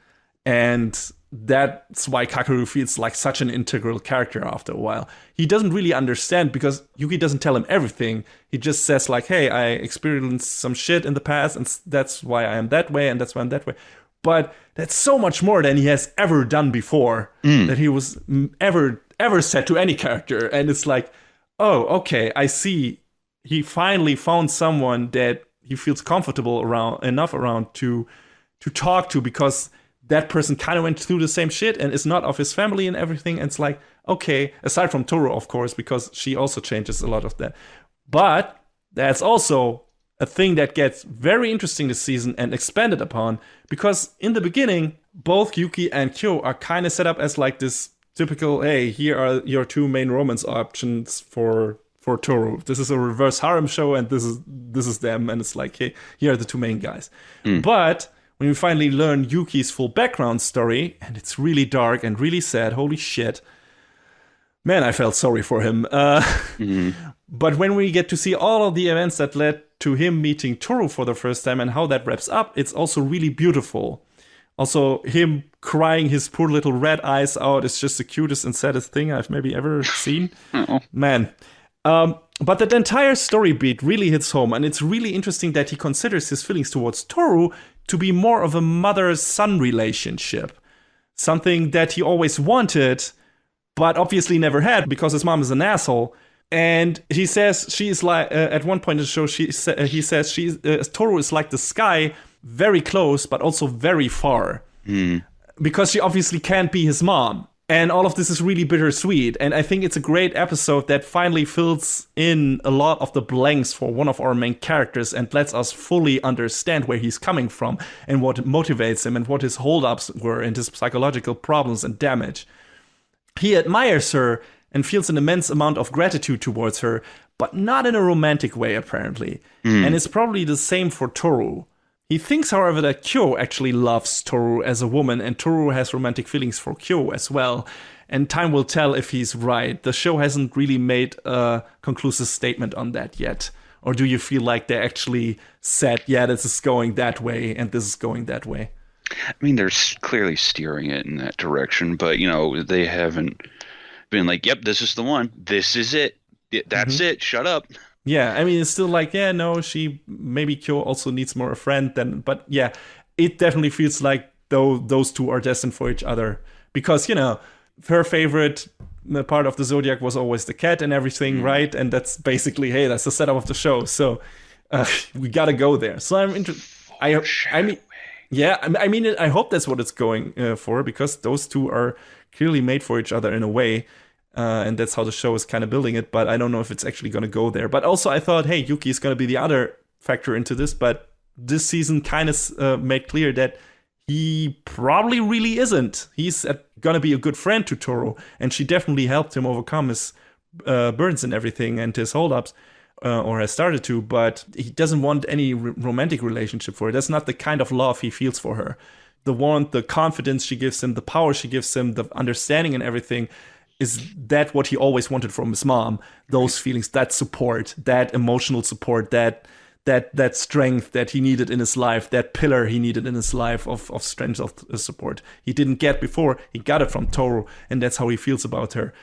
And that's why Kakeru feels like such an integral character after a while. He doesn't really understand because Yuki doesn't tell him everything. He just says like, hey, I experienced some shit in the past and that's why I am that way and that's why I'm that way. But that's so much more than he has ever done before that he was ever said to any character. And it's like, oh, okay, I see. He finally found someone that he feels comfortable around to talk to, because that person kind of went through the same shit and is not of his family and everything. And it's like, okay, aside from Toro, of course, because she also changes a lot of that. But that's also a thing that gets very interesting this season and expanded upon, because in the beginning, both Yuki and Kyo are kind of set up as like this typical, hey, here are your two main romance options for Toru. This is a reverse harem show, and this is them, and it's like, hey, here are the two main guys. But when we finally learn Yuki's full background story, and it's really dark and really sad, holy shit, man, I felt sorry for him. But when we get to see all of the events that led to him meeting Toru for the first time and how that wraps up, it's also really beautiful. Also, him crying his poor little red eyes out is just the cutest and saddest thing I've maybe ever seen. Man. But that entire story beat really hits home, and it's really interesting that he considers his feelings towards Toru to be more of a mother-son relationship. Something that he always wanted, but obviously never had because his mom is an asshole. And he says she's like, at one point in the show, he says Toru is like the sky, very close, but also very far. Because she obviously can't be his mom. And all of this is really bittersweet. And I think it's a great episode that finally fills in a lot of the blanks for one of our main characters and lets us fully understand where he's coming from and what motivates him and what his holdups were and his psychological problems and damage. He admires her and feels an immense amount of gratitude towards her, but not in a romantic way, apparently. And it's probably the same for Toru. He thinks, however, that Kyo actually loves Toru as a woman, and Toru has romantic feelings for Kyo as well. And time will tell if he's right. The show hasn't really made a conclusive statement on that yet. Or do you feel like they actually said, yeah, this is going that way, and this is going that way? I mean, they're clearly steering it in that direction, but, they haven't been like, yep, this is the one. This is it. That's it. Shut up. Yeah, I mean, it's still like, yeah, no, maybe Kyo also needs more a friend than, but yeah, it definitely feels like those two are destined for each other. Because, her favorite part of the Zodiac was always the cat and everything, right? And that's basically, hey, that's the setup of the show. So we gotta go there. So I'm interested. I mean, yeah, I mean, I hope that's what it's going for, because those two are clearly made for each other in a way. And that's how the show is kind of building it, but I don't know if it's actually going to go there. But also I thought, hey, Yuki is going to be the other factor into this, but this season kind of made clear that he probably really isn't. He's going to be a good friend to Toru, and she definitely helped him overcome his burdens and everything and his holdups, or has started to, but he doesn't want any romantic relationship for her. That's not the kind of love he feels for her. The warmth, the confidence she gives him, the power she gives him, the understanding and everything, is that what he always wanted from his mom? Those feelings, that support, that emotional support, that strength that he needed in his life, that pillar he needed in his life of strength, of support. He didn't get before, he got it from Toru, and that's how he feels about her.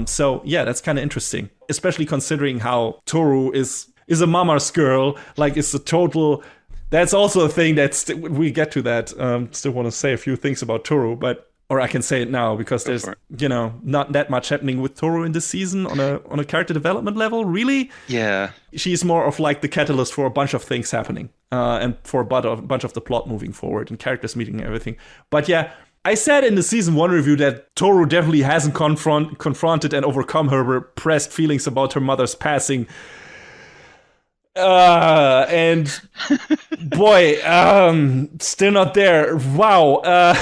So yeah, that's kind of interesting, especially considering how Toru is a mama's girl, like it's a total. That's also a thing that we get to that. Still want to say a few things about Toru, but. Or I can say it now because there's, not that much happening with Toru in this season on a character development level, really. Yeah. She's more of like the catalyst for a bunch of things happening and for a bunch of the plot moving forward and characters meeting and everything. But yeah, I said in the season 1 review that Toru definitely hasn't confronted and overcome her repressed feelings about her mother's passing. And boy, still not there. Wow.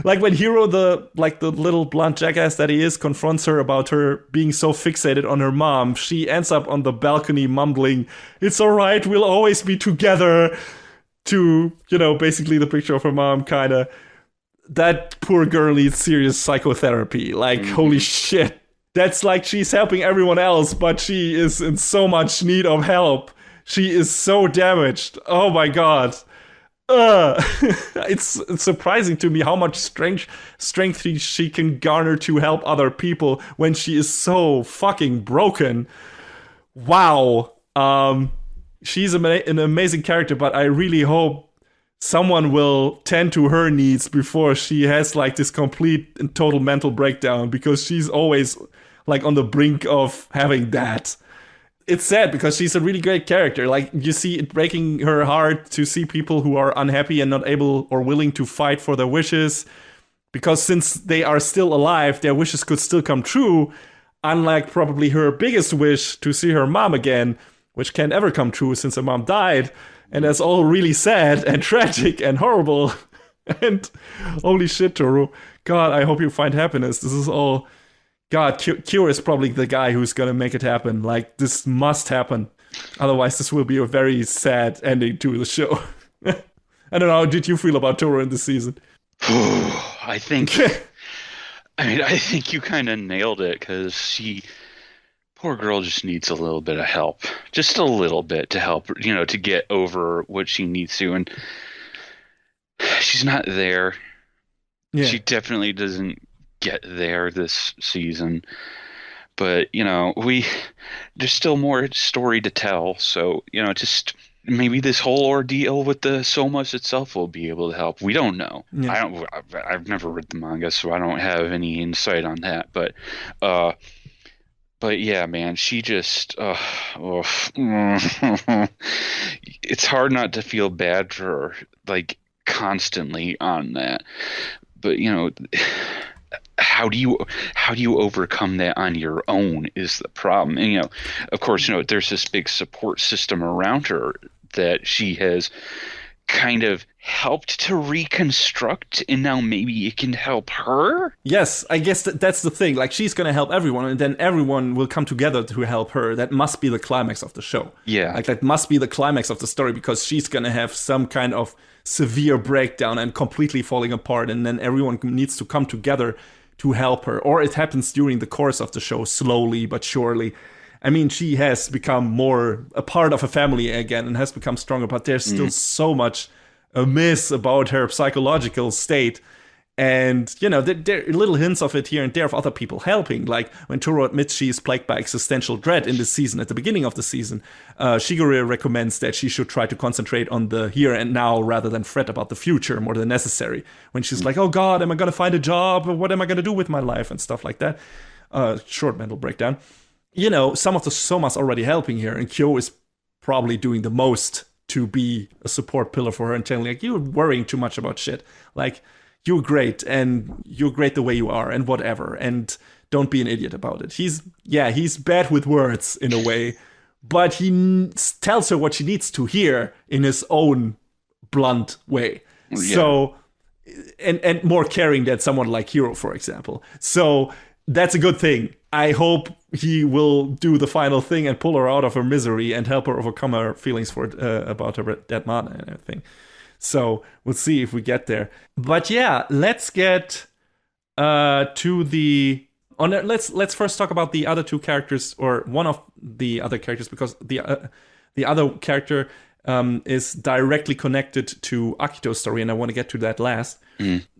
Like when Hiro, the little blunt jackass that he is, confronts her about her being so fixated on her mom, she ends up on the balcony mumbling, "It's all right, we'll always be together," to, basically the picture of her mom, kind of. That poor girl needs serious psychotherapy. Like, holy shit. That's like she's helping everyone else, but she is in so much need of help. She is so damaged. Oh my god. It's surprising to me how much strength she can garner to help other people when she is so fucking broken. Wow. She's an amazing character, but I really hope someone will tend to her needs before she has like this complete and total mental breakdown, because she's always like on the brink of having that. It's sad because she's a really great character. Like, you see it breaking her heart to see people who are unhappy and not able or willing to fight for their wishes, because since they are still alive, their wishes could still come true, unlike probably her biggest wish to see her mom again, which can't ever come true since her mom died. And that's all really sad and tragic and horrible. And holy shit, Toru. God, I hope you find happiness. This is all. God, Kyo is probably the guy who's gonna make it happen. Like, this must happen. Otherwise, this will be a very sad ending to the show. I don't know, how did you feel about Toru in this season? I think I think you kind of nailed it, because poor girl just needs a little bit of help. Just a little bit to help her, to get over what she needs to. And she's not there. Yeah. She definitely doesn't get there this season. But, there's still more story to tell. So, just maybe this whole ordeal with the Somas itself will be able to help. We don't know. Yeah. I've never read the manga, so I don't have any insight on that. But yeah, man, she just it's hard not to feel bad for her, like, constantly on that. But how do you overcome that on your own is the problem. And of course, there's this big support system around her that she has kind of helped to reconstruct, and now maybe it can help her. Yes, I guess that's the thing. Like, she's gonna help everyone, and then everyone will come together to help her. That must be the climax of the show. Yeah, like, that must be the climax of the story, because she's gonna have some kind of severe breakdown and completely falling apart, and then everyone needs to come together to help her. Or it happens during the course of the show, slowly but surely. I mean, she has become more a part of a family again and has become stronger, but there's still so much amiss about her psychological state. And, there are little hints of it here and there of other people helping. Like, when Toru admits she is plagued by existential dread in this season, at the beginning of the season, Shigure recommends that she should try to concentrate on the here and now rather than fret about the future more than necessary. When she's like, oh God, am I going to find a job? What am I going to do with my life? And stuff like that. Short mental breakdown. Some of the Somas already helping here, and Kyo is probably doing the most to be a support pillar for her and telling, like, you're worrying too much about shit. Like, you're great, and you're great the way you are, and whatever, and don't be an idiot about it. He's bad with words in a way, but he tells her what she needs to hear in his own blunt way. Yeah. So, and more caring than someone like Hiro, for example. So that's a good thing. I hope he will do the final thing and pull her out of her misery and help her overcome her feelings about her dead mother and everything. So we'll see if we get there. But yeah, let's get to the. Let's first talk about the other two characters, or one of the other characters, because the other character is directly connected to Akito's story, and I want to get to that last.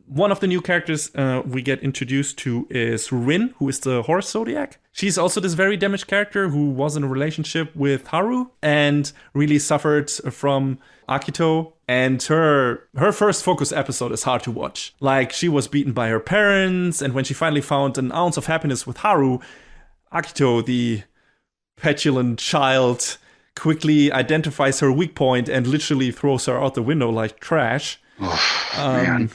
One of the new characters we get introduced to is Rin, who is the horse zodiac. She's also this very damaged character who was in a relationship with Haru and really suffered from Akito. And her first focus episode is hard to watch. Like, she was beaten by her parents, and when she finally found an ounce of happiness with Haru, Akito, the petulant child, quickly identifies her weak point and literally throws her out the window like trash. Man.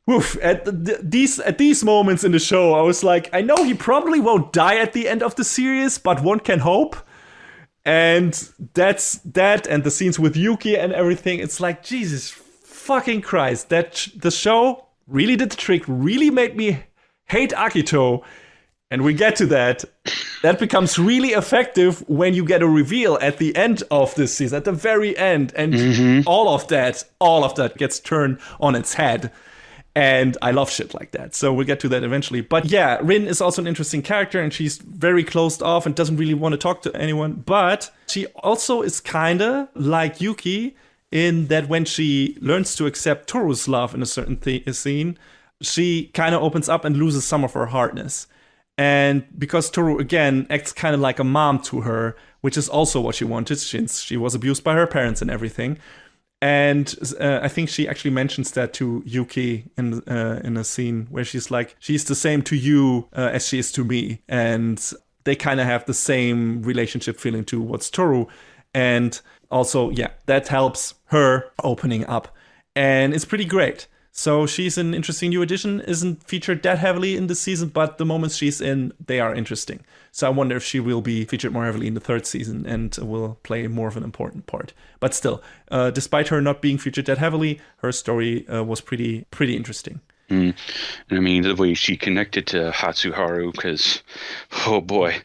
Oof, at these moments in the show, I was like, I know he probably won't die at the end of the series, but one can hope. And that's that, and the scenes with Yuki and everything. It's like, Jesus fucking Christ, that the show really did the trick, really made me hate Akito. And we get to that. That becomes really effective when you get a reveal at the end of this season, at the very end, and all of that gets turned on its head. And I love shit like that. So we'll get to that eventually. But yeah, Rin is also an interesting character, and she's very closed off and doesn't really want to talk to anyone. But she also is kind of like Yuki in that when she learns to accept Toru's love in a certain scene, she kind of opens up and loses some of her hardness. And because Toru, again, acts kind of like a mom to her, which is also what she wanted since she was abused by her parents and everything. And I think she actually mentions that to Yuki in a scene where she's like, she's the same to you as she is to me. And they kind of have the same relationship feeling towards Toru. And also, yeah, that helps her opening up. And it's pretty great. So she's an interesting new addition, isn't featured that heavily in this season, but the moments she's in, they are interesting. So I wonder if she will be featured more heavily in the third season and will play more of an important part. But still, despite her not being featured that heavily, her story was pretty interesting. And I mean, the way she connected to Hatsuharu, because, oh boy,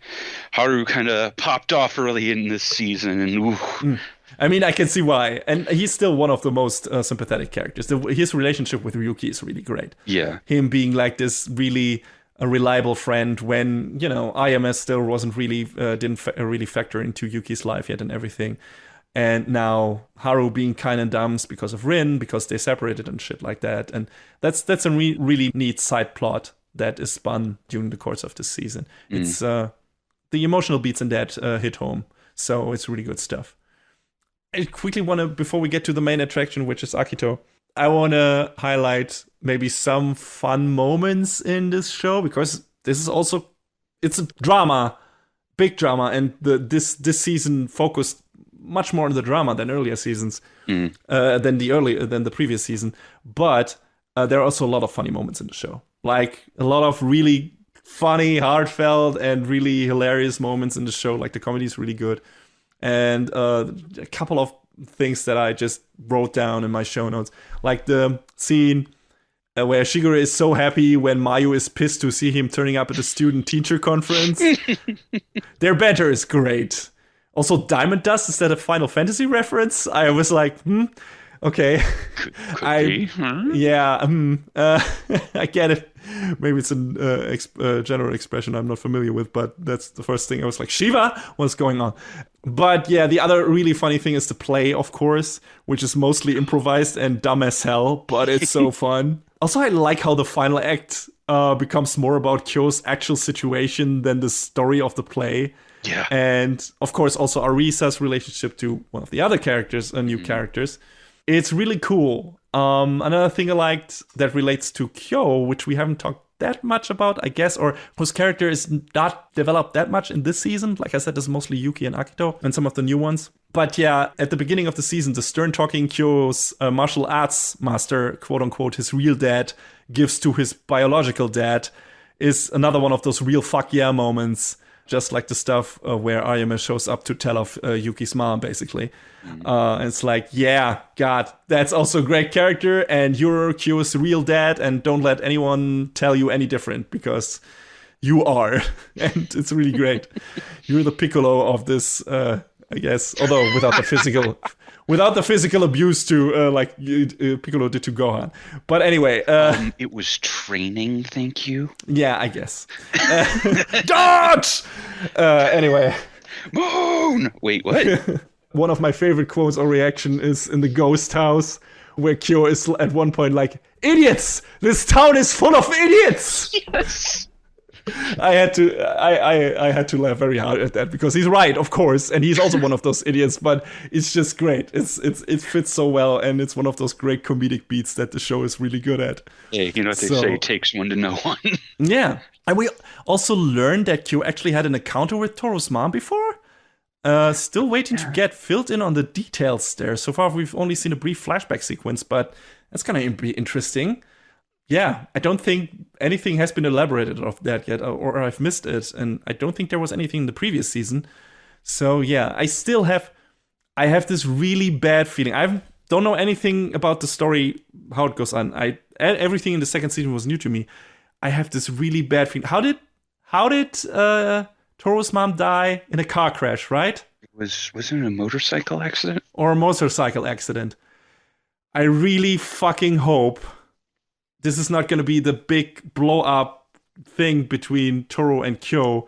Haru kind of popped off early in this season, and I mean, I can see why. And he's still one of the most sympathetic characters. His relationship with Ryuki is really great. Yeah. Him being like this really reliable friend when, IMS still wasn't really, didn't really factor into Yuki's life yet and everything. And now Haru being kind of dumb because of Rin, because they separated and shit like that. And that's a really neat side plot that is spun during the course of this season. It's the emotional beats in that hit home. So it's really good stuff. I quickly want to, before we get to the main attraction, which is Akito, I want to highlight maybe some fun moments in this show, because this is also, it's a drama, big drama. And this season focused much more on the drama than earlier seasons, than the previous season. But there are also a lot of funny moments in the show, like a lot of really funny, heartfelt, and really hilarious moments in the show. Like the comedy is really good, and a couple of things that I just wrote down in my show notes, like the scene where Shigeru is so happy when Mayu is pissed to see him turning up at the student-teacher conference. Their banter is great. Also, Diamond Dust, is that a Final Fantasy reference? I was like, okay. Could be. Yeah, I get it. Maybe it's a general expression I'm not familiar with, but that's the first thing I was like, Shiva, what's going on? But yeah, the other really funny thing is the play, of course, which is mostly improvised and dumb as hell, but it's so fun. Also, I like how the final act becomes more about Kyo's actual situation than the story of the play. Yeah. And of course, also Arisa's relationship to one of the other characters, new characters. It's really cool. Another thing I liked that relates to Kyo, which we haven't talked that much about, I guess, or whose character is not developed that much in this season. Like I said, this is mostly Yuki and Akito and some of the new ones. But yeah, at the beginning of the season, the stern-talking Kyo's martial arts master, quote-unquote, his real dad, gives to his biological dad, is another one of those real fuck yeah moments. Just like the stuff where Ayame shows up to tell of Yuki's mom, basically. And it's like, yeah, God, that's also a great character, and you're Kyo's real dad, and don't let anyone tell you any different, because you are. And it's really great. You're the Piccolo of this, I guess, although without the physical abuse to like Piccolo did to Gohan. But anyway, it was training, thank you. Yeah, I guess. Dodge. Anyway, Moon. Wait, what? One of my favorite quotes or reaction is in the ghost house, where Kyo is at one point like, "Idiots! This town is full of idiots." Yes. I had to laugh very hard at that, because he's right, of course, and he's also one of those idiots. But it's just great. It fits so well, and it's one of those great comedic beats that the show is really good at. Hey, you know what they say? It takes one to know one. Yeah, and we also learned that Kyo actually had an encounter with Toru's mom before. Still waiting to get filled in on the details there. So far, we've only seen a brief flashback sequence, but that's gonna be interesting. Yeah, I don't think anything has been elaborated of that yet, or I've missed it, and I don't think there was anything in the previous season. So yeah, I have this really bad feeling. I don't know anything about the story, how it goes on. Everything in the second season was new to me. I have this really bad feeling. How did Toru's mom die? In a car crash, right? Wasn't it a motorcycle accident? Or a motorcycle accident. I really fucking hope this is not going to be the big blow up thing between Toru and Kyo,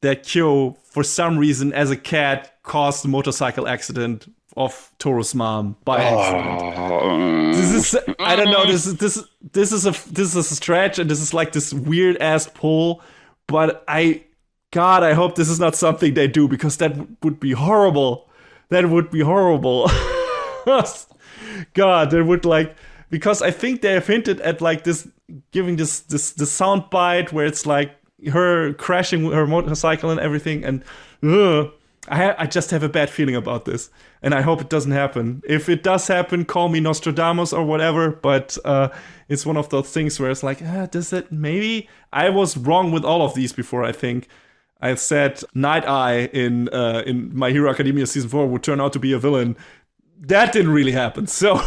that Kyo, for some reason, as a cat, caused the motorcycle accident of Toru's mom by accident. This is, I don't know, this is a stretch, and this is like this weird ass pull, but I hope this is not something they do, because that would be horrible. That would be horrible. God, that would like, because I think they have hinted at like this, giving this sound bite where it's like her crashing her motorcycle and everything, and I just have a bad feeling about this, and I hope it doesn't happen. If it does happen, call me Nostradamus or whatever, but it's one of those things where it's like, does it? Maybe? I was wrong with all of these before, I think. I said Night Eye in My Hero Academia Season 4 would turn out to be a villain. That didn't really happen, so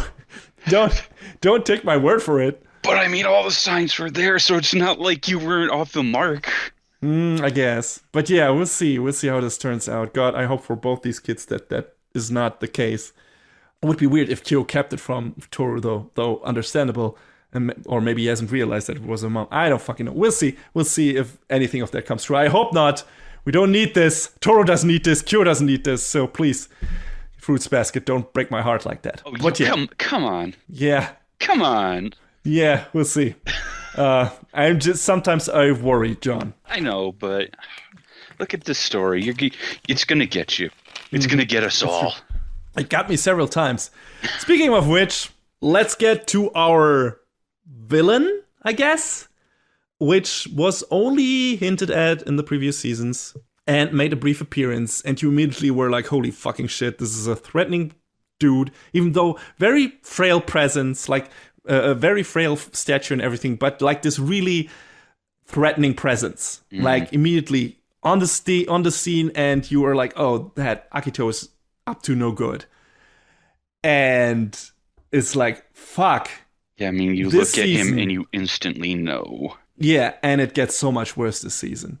don't take my word for it. But I mean, all the signs were there, so it's not like you weren't off the mark. I guess. But yeah, we'll see. We'll see how this turns out. God, I hope for both these kids that is not the case. It would be weird if Kyo kept it from Toru, though understandable. Or maybe he hasn't realized that it was a mom. I don't fucking know. We'll see. We'll see if anything of that comes true. I hope not. We don't need this. Toru doesn't need this. Kyo doesn't need this. So please, Fruits Basket, don't break my heart like that. Oh, but yeah. Come on. Yeah. Come on. Yeah, we'll see. Sometimes I worry, John. I know, but look at this story. It's gonna get you. It's gonna get us all. It got me several times. Speaking of which, let's get to our villain, I guess, which was only hinted at in the previous seasons and made a brief appearance, and you immediately were like, holy fucking shit, this is a threatening dude, even though very frail presence, like a very frail statue and everything, but like this really threatening presence, like immediately on the scene, and you were like, oh, that Akito is up to no good. And it's like, fuck. Yeah, I mean, you look at him and you instantly know. Yeah, and it gets so much worse this season.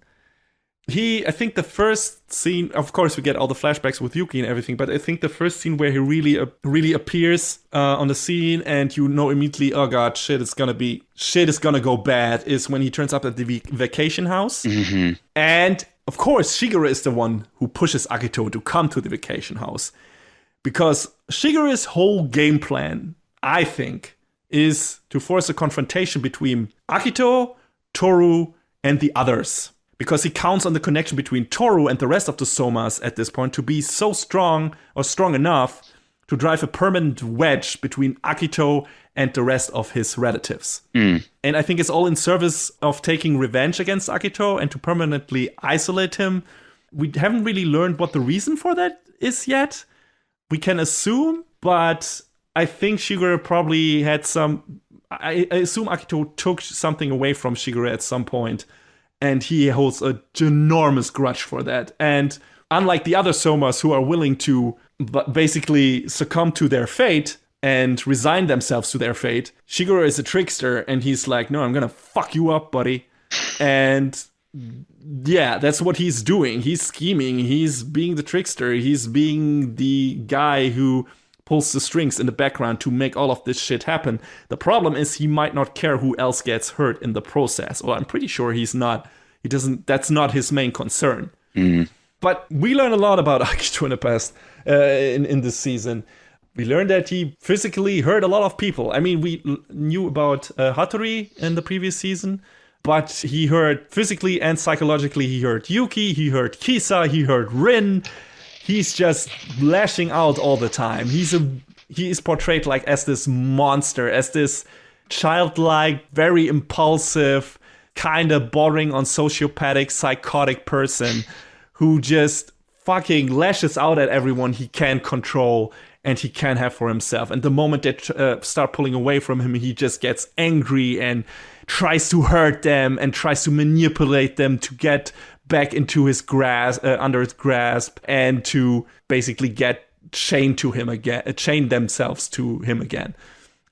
I think the first scene, of course, we get all the flashbacks with Yuki and everything, but I think the first scene where he really appears on the scene, and you know immediately, oh god, shit is gonna go bad, is when he turns up at the vacation house. Mm-hmm. And of course, Shigeru is the one who pushes Akito to come to the vacation house, because Shigeru's whole game plan, I think, is to force a confrontation between Akito, Toru, and the others. Because he counts on the connection between Toru and the rest of the Somas at this point to be so strong, or strong enough, to drive a permanent wedge between Akito and the rest of his relatives. And I think it's all in service of taking revenge against Akito and to permanently isolate him. We haven't really learned what the reason for that is yet. We can assume, but I think Shigeru probably had some... I assume Akito took something away from Shigeru at some point, and he holds a ginormous grudge for that. And unlike the other Somas who are willing to basically succumb to their fate and resign themselves to their fate, Shigeru is a trickster, and he's like, no, I'm gonna fuck you up, buddy. And yeah, that's what he's doing. He's scheming. He's being the trickster. He's being the guy who pulls the strings in the background to make all of this shit happen. The problem is he might not care who else gets hurt in the process. Well, I'm pretty sure that's not his main concern. But we learn a lot about Akito in the past, in this season. We learned that he physically hurt a lot of people. I mean, we knew about Hattori in the previous season, but he hurt physically and psychologically. He hurt Yuki, he hurt Kisa, he hurt Rin. He's just lashing out all the time. He is portrayed like as this monster, as this childlike, very impulsive, kind of bordering on sociopathic, psychotic person who just fucking lashes out at everyone he can't control and he can't have for himself. And the moment they start pulling away from him, he just gets angry and tries to hurt them and tries to manipulate them to get back into his under his grasp, and to basically get chained themselves to him again.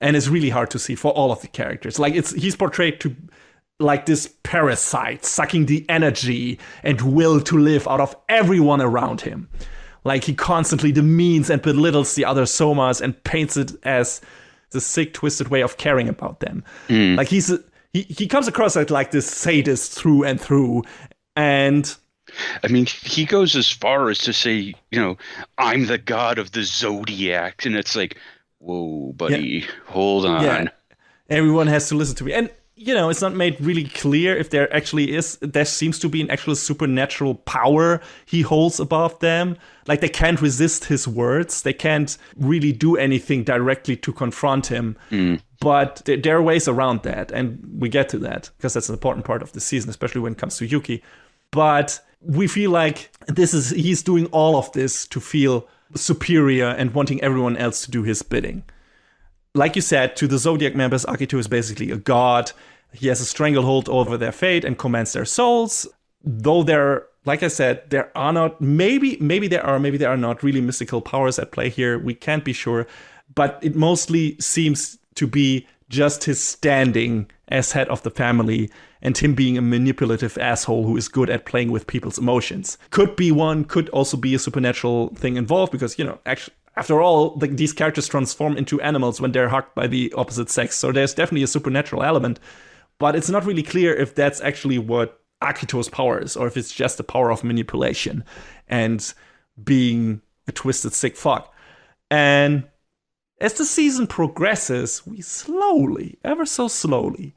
And it's really hard to see for all of the characters. Like he's portrayed to like this parasite sucking the energy and will to live out of everyone around him. Like he constantly demeans and belittles the other Somas and paints it as the sick, twisted way of caring about them. Like he comes across as like this sadist through and through. And I mean, he goes as far as to say, I'm the god of the zodiac. And it's like, whoa, buddy, hold on. Yeah. Everyone has to listen to me. And, it's not made really clear if there seems to be an actual supernatural power he holds above them. Like they can't resist his words. They can't really do anything directly to confront him. But there are ways around that. And we get to that because that's an important part of the season, especially when it comes to Yuki. But we feel like he's doing all of this to feel superior and wanting everyone else to do his bidding. Like you said, to the Zodiac members, Akito is basically a god. He has a stranglehold over their fate and commands their souls. Though there, like I said, there are not, maybe there are not really mystical powers at play here. We can't be sure. But it mostly seems to be just his standing as head of the family and him being a manipulative asshole who is good at playing with people's emotions. Could be one, could also be a supernatural thing involved because, actually, after all, these characters transform into animals when they're hugged by the opposite sex. So there's definitely a supernatural element. But it's not really clear if that's actually what Akito's power is or if it's just the power of manipulation and being a twisted sick fuck. And as the season progresses, we slowly, ever so slowly,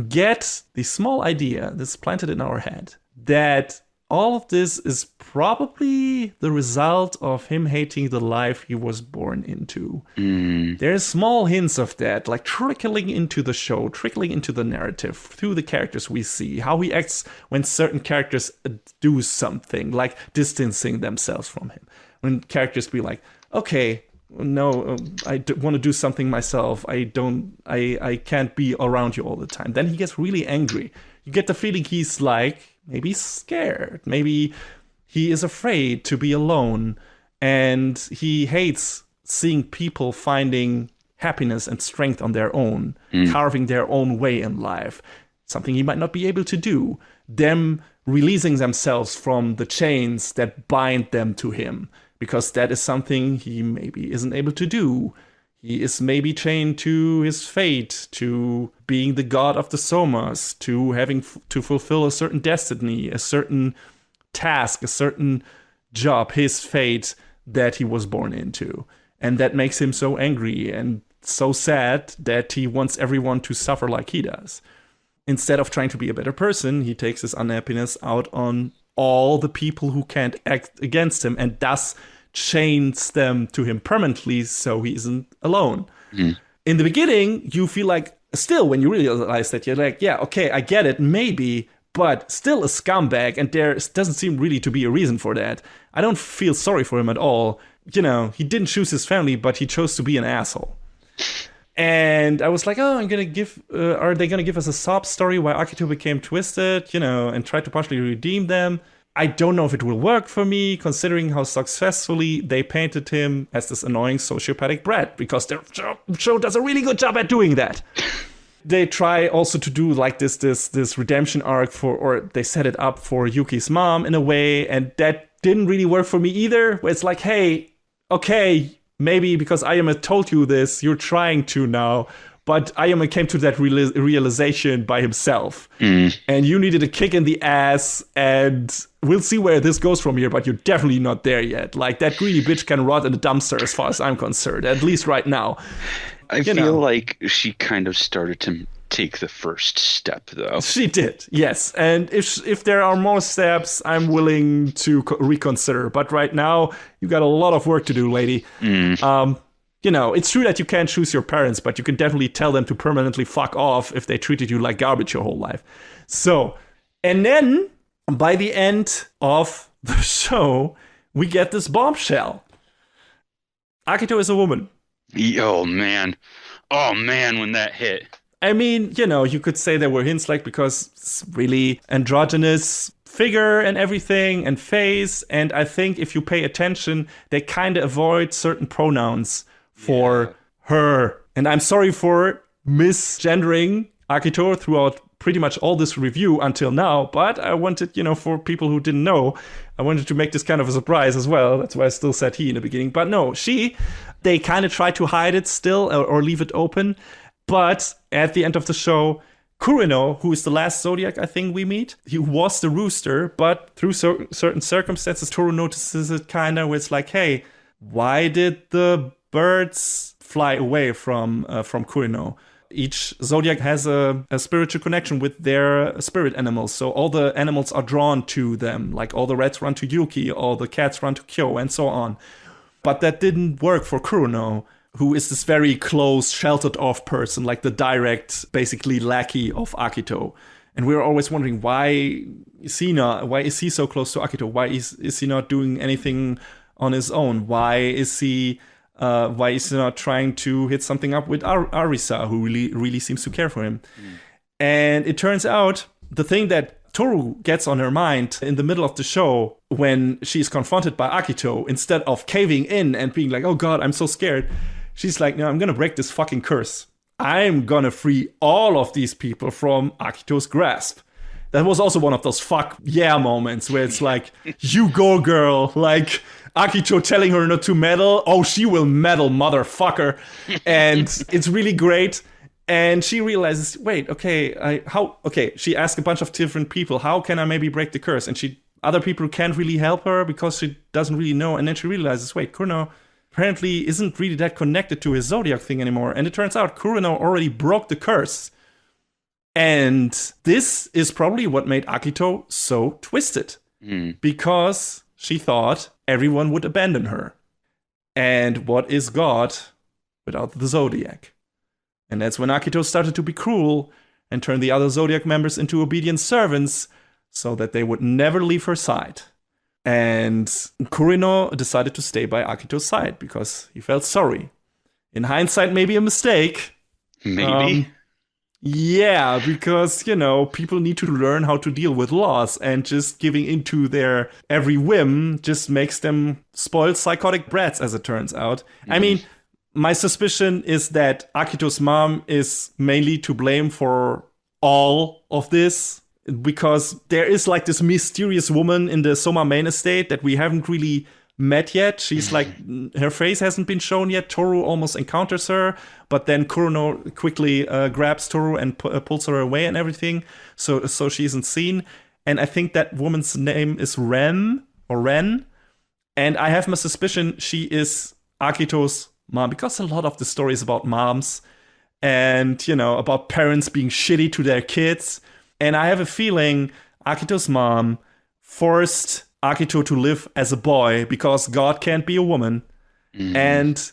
get the small idea that's planted in our head that all of this is probably the result of him hating the life he was born into. There's small hints of that, like trickling into the show, trickling into the narrative, through the characters we see, how he acts when certain characters do something, like distancing themselves from him. When characters be like, okay, no, I want to do something myself. I can't be around you all the time. Then he gets really angry. You get the feeling he's like, maybe scared. Maybe he is afraid to be alone. And he hates seeing people finding happiness and strength on their own, carving their own way in life. Something he might not be able to do. Them releasing themselves from the chains that bind them to him. Because that is something he maybe isn't able to do. He is maybe chained to his fate, to being the god of the Somas, to having to fulfill a certain destiny, a certain task, a certain job, his fate that he was born into. And that makes him so angry and so sad that he wants everyone to suffer like he does. Instead of trying to be a better person, he takes his unhappiness out on all the people who can't act against him and thus chains them to him permanently so he isn't alone. In the beginning, you feel like, still, when you realize that, you're like, yeah, okay, I get it, maybe, but still a scumbag, and there doesn't seem really to be a reason for that. I don't feel sorry for him at all. He didn't choose his family, but he chose to be an asshole. And I was like, oh, are they gonna give us a sob story why Akito became twisted, and try to partially redeem them? I don't know if it will work for me, considering how successfully they painted him as this annoying sociopathic brat, because the show does a really good job at doing that. They try also to do like this redemption arc or they set it up for Yuki's mom in a way, and that didn't really work for me either, where it's like, hey, okay, maybe because Ayame told you this, you're trying to now, but Ayame came to that realization by himself. And you needed a kick in the ass, and we'll see where this goes from here, but you're definitely not there yet. Like, that greedy bitch can rot in the dumpster as far as I'm concerned, at least right now. I feel like she kind of started to take the first step, though. She did, yes. And if there are more steps, I'm willing to reconsider. But right now, you got a lot of work to do, lady. It's true that you can't choose your parents, but you can definitely tell them to permanently fuck off if they treated you like garbage your whole life. So, and then, by the end of the show, we get this bombshell. Akito is a woman. Oh, man, when that hit. I mean, you could say there were hints, like, because it's really androgynous figure and everything and face. And I think if you pay attention, they kind of avoid certain pronouns for her. And I'm sorry for misgendering Akito throughout pretty much all this review until now, but I wanted, for people who didn't know, I wanted to make this kind of a surprise as well. That's why I still said he in the beginning. But no, they kind of try to hide it still or leave it open. But at the end of the show, Kurino, who is the last Zodiac I think we meet, he was the rooster, but through certain circumstances, Toru notices it kind of, where it's like, hey, why did the birds fly away from Kurino? Each Zodiac has a spiritual connection with their spirit animals, so all the animals are drawn to them, like all the rats run to Yuki, all the cats run to Kyo, and so on. But that didn't work for Kurino, who is this very close, sheltered off person, like the direct, basically lackey of Akito. And we were always wondering, why is he so close to Akito? Why is he not doing anything on his own? Why is he not trying to hit something up with Arisa, who really seems to care for him? And it turns out the thing that Toru gets on her mind in the middle of the show, when she's confronted by Akito, instead of caving in and being like, oh god, I'm so scared, she's like, no, I'm gonna break this fucking curse. I'm gonna free all of these people from Akito's grasp. That was also one of those fuck yeah moments where it's like, you go girl, like Akito telling her not to meddle. Oh, she will meddle, motherfucker. And it's really great. And she realizes, wait, okay, she asked a bunch of different people, how can I maybe break the curse? And other people can't really help her because she doesn't really know. And then she realizes, wait, Kureno apparently isn't really that connected to his zodiac thing anymore. And it turns out Kureno already broke the curse. And this is probably what made Akito so twisted. Because she thought everyone would abandon her. And what is God without the zodiac? And that's when Akito started to be cruel and turn the other Zodiac members into obedient servants so that they would never leave her side. And Kureno decided to stay by Akito's side because he felt sorry. In hindsight, maybe a mistake. Maybe. Yeah, because, people need to learn how to deal with loss, and just giving into their every whim just makes them spoiled psychotic brats, as it turns out. I mean, my suspicion is that Akito's mom is mainly to blame for all of this, because there is like this mysterious woman in the Soma main estate that we haven't really met yet. She's like, her face hasn't been shown yet. Toru almost encounters her, but then Kureno quickly grabs Toru and pulls her away and everything, so she isn't seen. And I think that woman's name is Ren, and I have my suspicion she is Akito's mom, because a lot of the story is about moms and, about parents being shitty to their kids. And I have a feeling Akito's mom forced Akito to live as a boy because God can't be a woman and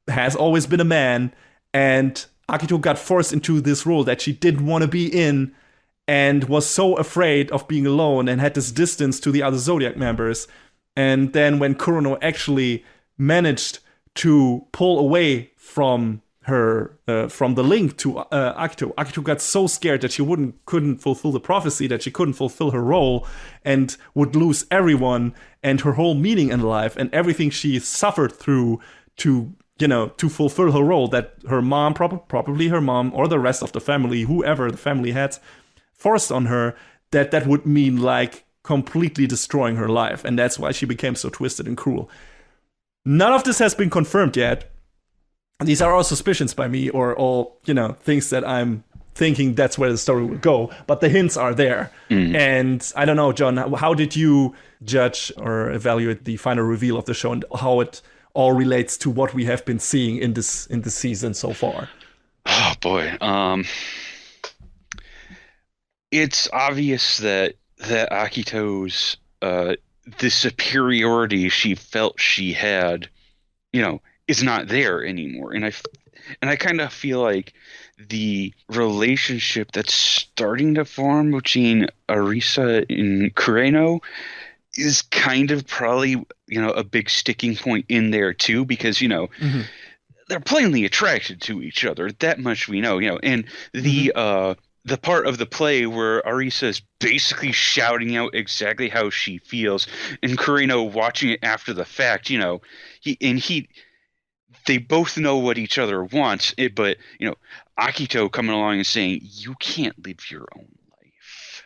has always been a man. And Akito got forced into this role that she didn't want to be in and was so afraid of being alone and had this distance to the other Zodiac members. And then when Kureno actually managed to pull away from her, from the link to Akito got so scared that she couldn't fulfill the prophecy, that she couldn't fulfill her role and would lose everyone and her whole meaning in life and everything she suffered through to fulfill her role, that her mom, probably her mom or the rest of the family, whoever the family had, forced on her, that would mean like completely destroying her life. And that's why she became so twisted and cruel. None of this has been confirmed yet. These are all suspicions by me, or all, things that I'm thinking that's where the story will go. But the hints are there. And I don't know, John, how did you judge or evaluate the final reveal of the show and how it all relates to what we have been seeing in this season so far? Oh boy. It's obvious that Akito's the superiority she felt she had, is not there anymore. And I kind of feel like the relationship that's starting to form between Arisa and Kureno is kind of probably, a big sticking point in there too, because, they're plainly attracted to each other. That much we know, and the part of the play where Arisa is basically shouting out exactly how she feels, and Kureno watching it after the fact, they both know what each other wants, but Akito coming along and saying, "You can't live your own life.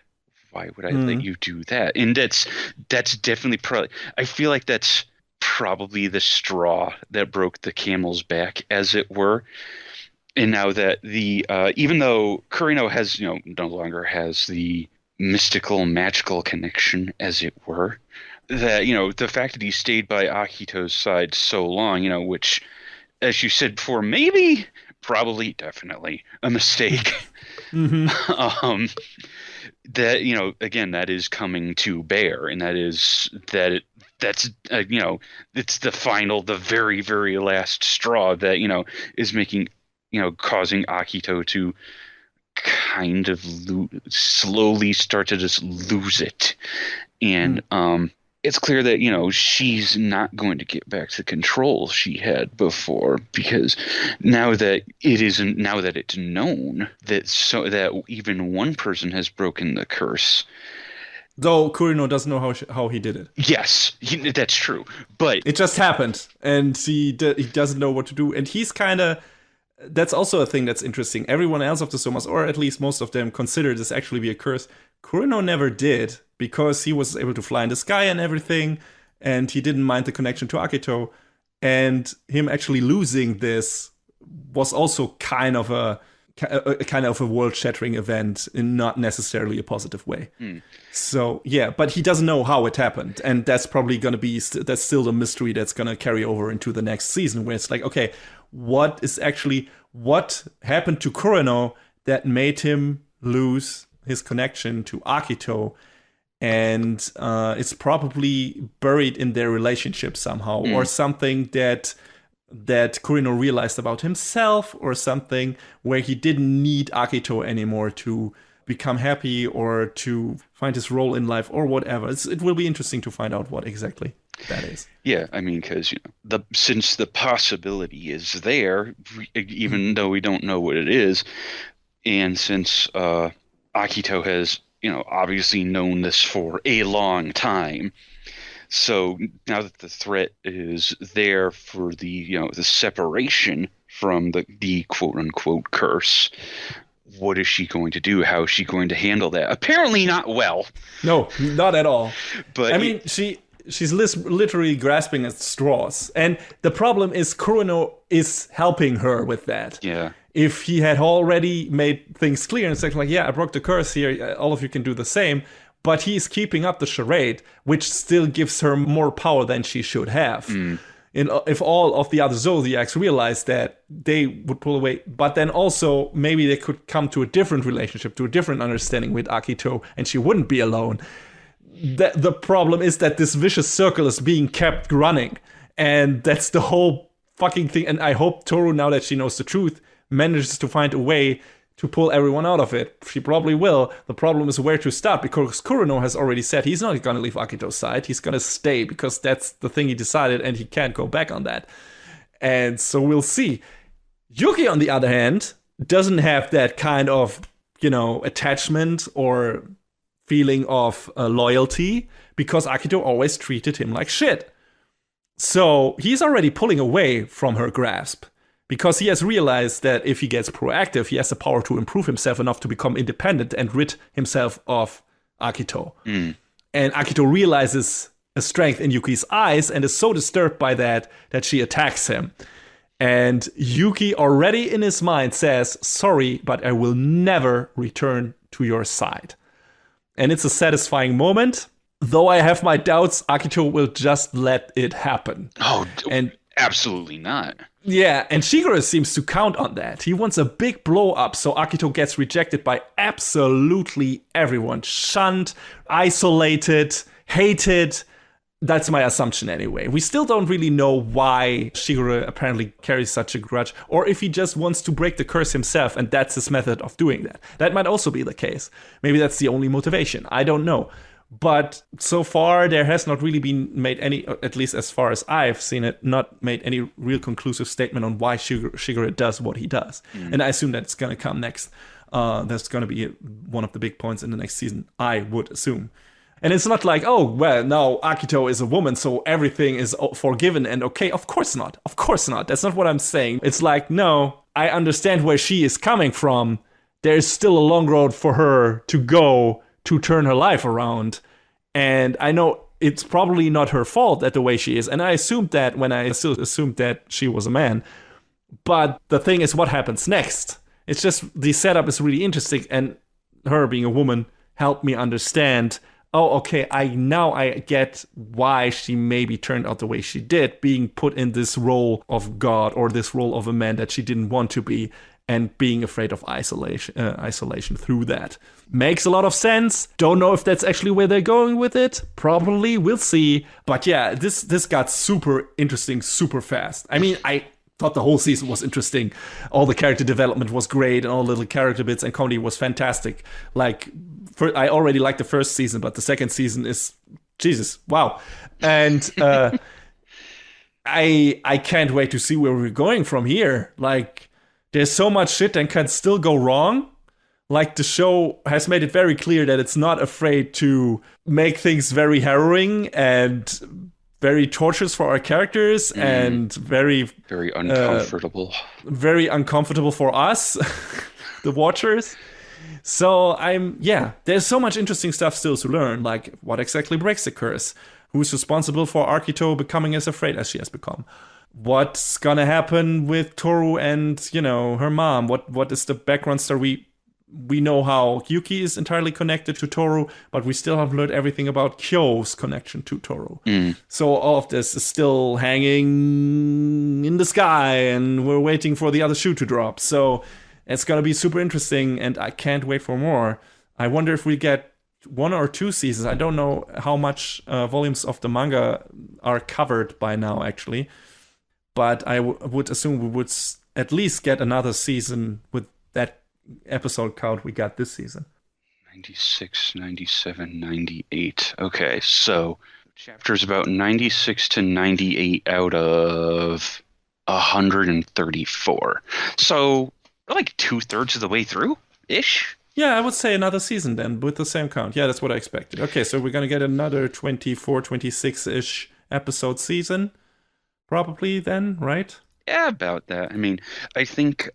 Why would I let you do that?" And that's definitely probably. I feel like that's probably the straw that broke the camel's back, as it were. And now that even though Kureno has, no longer has the mystical, magical connection, as it were, that, the fact that he stayed by Akito's side so long, which, as you said before, maybe, probably, definitely a mistake. That, again, that is coming to bear, and that's it's the very, very last straw that, is making, causing Akito to kind of slowly start to just lose it. And it's clear that, she's not going to get back to the control she had before, because now that it's known that even one person has broken the curse. Though Kurino doesn't know how he did it. Yes, that's true. But it just happened, and he doesn't know what to do. And he's kind of... That's also a thing that's interesting. Everyone else of the Somas, or at least most of them, consider this actually be a curse. Kurino never did, because he was able to fly in the sky and everything, and he didn't mind the connection to Akito. And him actually losing this was also kind of a world-shattering event, in not necessarily a positive way. So yeah, but he doesn't know how it happened, and that's probably going to be that's still the mystery that's going to carry over into the next season, where it's like, okay, what happened to Kurino that made him lose his connection to Akito? And it's probably buried in their relationship somehow, or something that Kurino realized about himself, or something where he didn't need Akito anymore to become happy or to find his role in life or whatever. It will be interesting to find out what exactly that is. Yeah, I mean, because since the possibility is there, even though we don't know what it is, and since Akito has obviously known this for a long time. So now that the threat is there for the the separation from the quote unquote curse, what is she going to do? How is she going to handle that? Apparently not well. No, not at all. But I mean, she's literally grasping at straws, and the problem is Kurino is helping her with that. Yeah. If he had already made things clear and said, like, yeah, I broke the curse here, all of you can do the same, but he's keeping up the charade, which still gives her more power than she should have. If all of the other Zodiacs realized that, they would pull away. But then also, maybe they could come to a different relationship, to a different understanding with Akito, and she wouldn't be alone. The problem is that this vicious circle is being kept running, and that's the whole fucking thing. And I hope Toru, now that she knows the truth, manages to find a way to pull everyone out of it. She probably will. The problem is where to start, because Kurino has already said he's not going to leave Akito's side. He's going to stay, because that's the thing he decided, and he can't go back on that. And so we'll see. Yuki, on the other hand, doesn't have that kind of, attachment or feeling of loyalty, because Akito always treated him like shit. So he's already pulling away from her grasp, because he has realized that if he gets proactive, he has the power to improve himself enough to become independent and rid himself of Akito. And Akito realizes a strength in Yuki's eyes and is so disturbed by that she attacks him. And Yuki already in his mind says, sorry, but I will never return to your side. And it's a satisfying moment, though I have my doubts Akito will just let it happen. Oh, and absolutely not. Yeah, and Shigure seems to count on that. He wants a big blow up, so Akito gets rejected by absolutely everyone. Shunned, isolated, hated. That's my assumption anyway. We still don't really know why Shigure apparently carries such a grudge, or if he just wants to break the curse himself, and that's his method of doing that. That might also be the case. Maybe that's the only motivation. I don't know. But so far, there has not really been made any, at least as far as I've seen it, not made any real conclusive statement on why Shigure does what he does. And I assume that's going to come next. That's going to be one of the big points in the next season, I would assume. And it's not like, oh, well, now Akito is a woman, so everything is forgiven and okay. Of course not. Of course not. That's not what I'm saying. It's like, no, I understand where she is coming from. There's still a long road for her to go to turn her life around. And I know it's probably not her fault that the way she is. And I assumed that when I still assumed that she was a man. But the thing is, what happens next? It's just the setup is really interesting. And her being a woman helped me understand, oh, okay, I get why she maybe turned out the way she did, being put in this role of God or this role of a man that she didn't want to be, and being afraid of isolation through that. Makes a lot of sense. Don't know if that's actually where they're going with it. Probably, we'll see. But yeah, this got super interesting super fast. I mean, I thought the whole season was interesting. All the character development was great, and all the little character bits and comedy was fantastic. Like, I already liked the first season, but the second season is Jesus, wow. And I can't wait to see where we're going from here. Like, there's so much shit that can still go wrong. Like, the show has made it very clear that it's not afraid to make things very harrowing and very torturous for our characters and very uncomfortable. Very uncomfortable for us, the watchers. So there's so much interesting stuff still to learn. Like, what exactly breaks the curse? Who's responsible for Akito becoming as afraid as she has become? What's gonna happen with Toru and, her mom? What is the background story? We know how Yuki is entirely connected to Toru, but we still haven't learned everything about Kyo's connection to Toru. So all of this is still hanging in the sky, and we're waiting for the other shoe to drop. So it's going to be super interesting, and I can't wait for more. I wonder if we get 1 or 2 seasons. I don't know how much volumes of the manga are covered by now, actually. But I would assume we would at least get another season with that episode count we got this season. 96, 97, 98. Okay, so chapters about 96 to 98 out of 134. So like 2/3 of the way through ish. Yeah, I would say another season then with the same count. Yeah, that's what I expected. Okay, so we're gonna get another 24, 26-ish episode season probably then, right? Yeah, about that. I mean, I think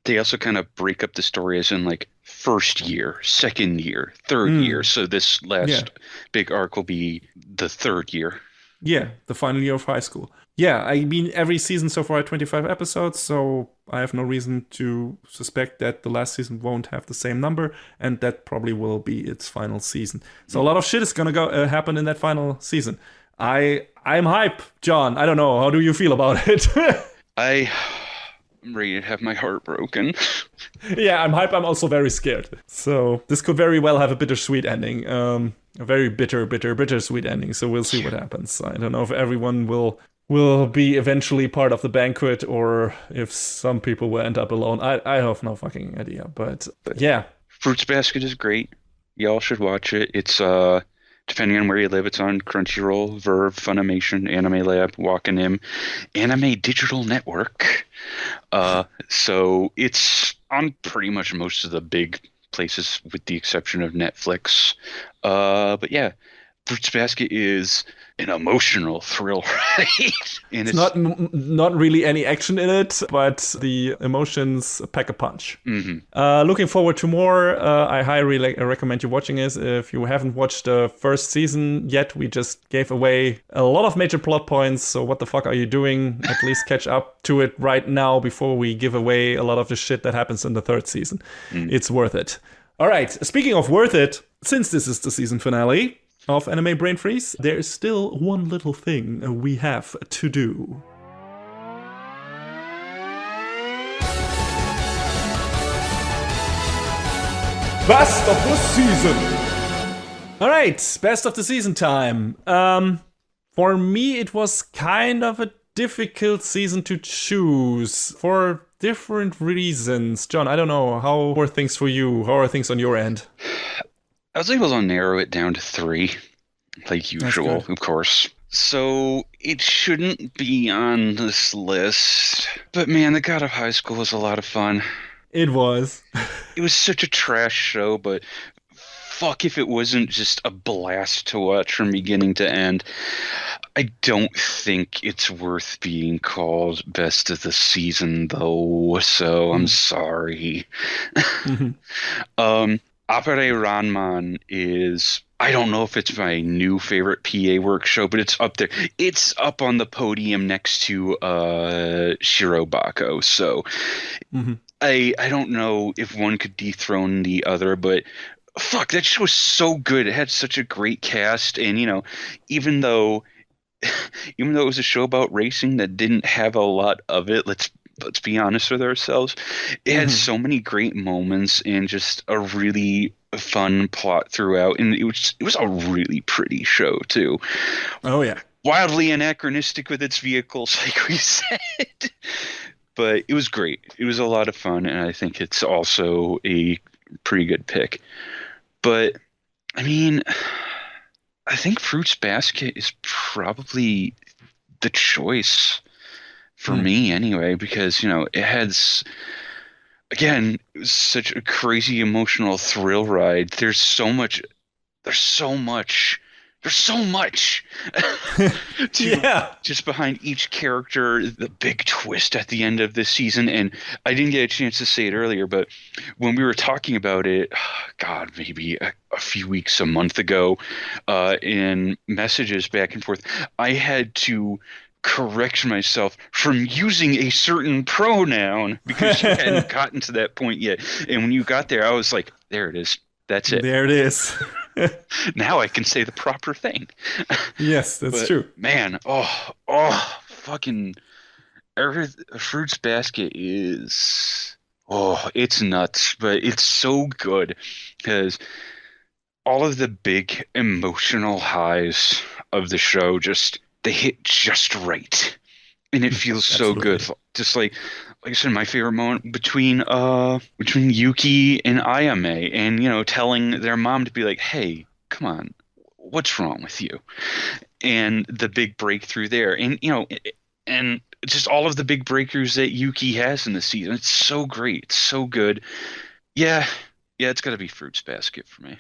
they also kind of break up the story as in like first year, second year, third year. So this last big arc will be the third year. Yeah, the final year of high school. Yeah, I mean, every season so far had 25 episodes, so I have no reason to suspect that the last season won't have the same number, and that probably will be its final season. So a lot of shit is gonna go happen in that final season. I'm hype, John. I don't know. How do you feel about it? I'm ready to have my heart broken. Yeah, I'm hype. I'm also very scared. So this could very well have a bittersweet ending. A very bittersweet ending. So we'll see what happens. I don't know if everyone will be eventually part of the banquet or if some people will end up alone. I have no fucking idea. But yeah. Fruits Basket is great. Y'all should watch it. It's depending on where you live, it's on Crunchyroll, Verve, Funimation, Anime Lab, Wakanim, Anime Digital Network. So it's on pretty much most of the big places with the exception of Netflix. But yeah, Fruits Basket is an emotional thrill, right? And it's not really any action in it, but the emotions pack a punch. Looking forward to more. I highly recommend you watching it. If you haven't watched the first season yet, we just gave away a lot of major plot points, so what the fuck are you doing? At least catch up to it right now before we give away a lot of the shit that happens in the third season. It's worth it. All right, speaking of worth it, since this is the season finale of Anime Brain Freeze, there is still one little thing we have to do. Best of the season! Alright, best of the season time. For me, it was kind of a difficult season to choose for different reasons. John, I don't know, how were things for you? How are things on your end? I was able to narrow it down to 3, like usual, of course. So it shouldn't be on this list. But man, The God of High School was a lot of fun. It was. It was such a trash show, but fuck if it wasn't just a blast to watch from beginning to end. I don't think it's worth being called best of the season, though, so I'm sorry. Appare Ranman is, I don't know if it's my new favorite PA Works show, but it's up there. It's up on the podium next to Shirobako. So I don't know if one could dethrone the other, but fuck, that show was so good. It had such a great cast, and even though it was a show about racing that didn't have a lot of it, let's be honest with ourselves, it had so many great moments and just a really fun plot throughout, and it was a really pretty show too. Oh yeah. wildly anachronistic with its vehicles, like we said. But it was great. It was a lot of fun, and I think it's also a pretty good pick. But I mean, I think Fruits Basket is probably the choice for me anyway, because it has, again, it was such a crazy emotional thrill ride. There's so much Yeah. just behind each character, the big twist at the end of this season. And I didn't get a chance to say it earlier, but when we were talking about it, God, maybe a few weeks, a month ago, in messages back and forth, I had to correct myself from using a certain pronoun because you hadn't gotten to that point yet. And when you got there, I was like, there it is. That's it. There it is. Now I can say the proper thing. Yes, that's true. Man, fucking Fruits Basket is, it's nuts, but it's so good because all of the big emotional highs of the show they hit just right, and it feels so good. Just like I said, my favorite moment between Yuki and Ayame, and telling their mom to be like, "Hey, come on, what's wrong with you?" And the big breakthrough there, and just all of the big breakthroughs that Yuki has in the season. It's so great, it's so good. Yeah, it's got to be Fruits Basket for me.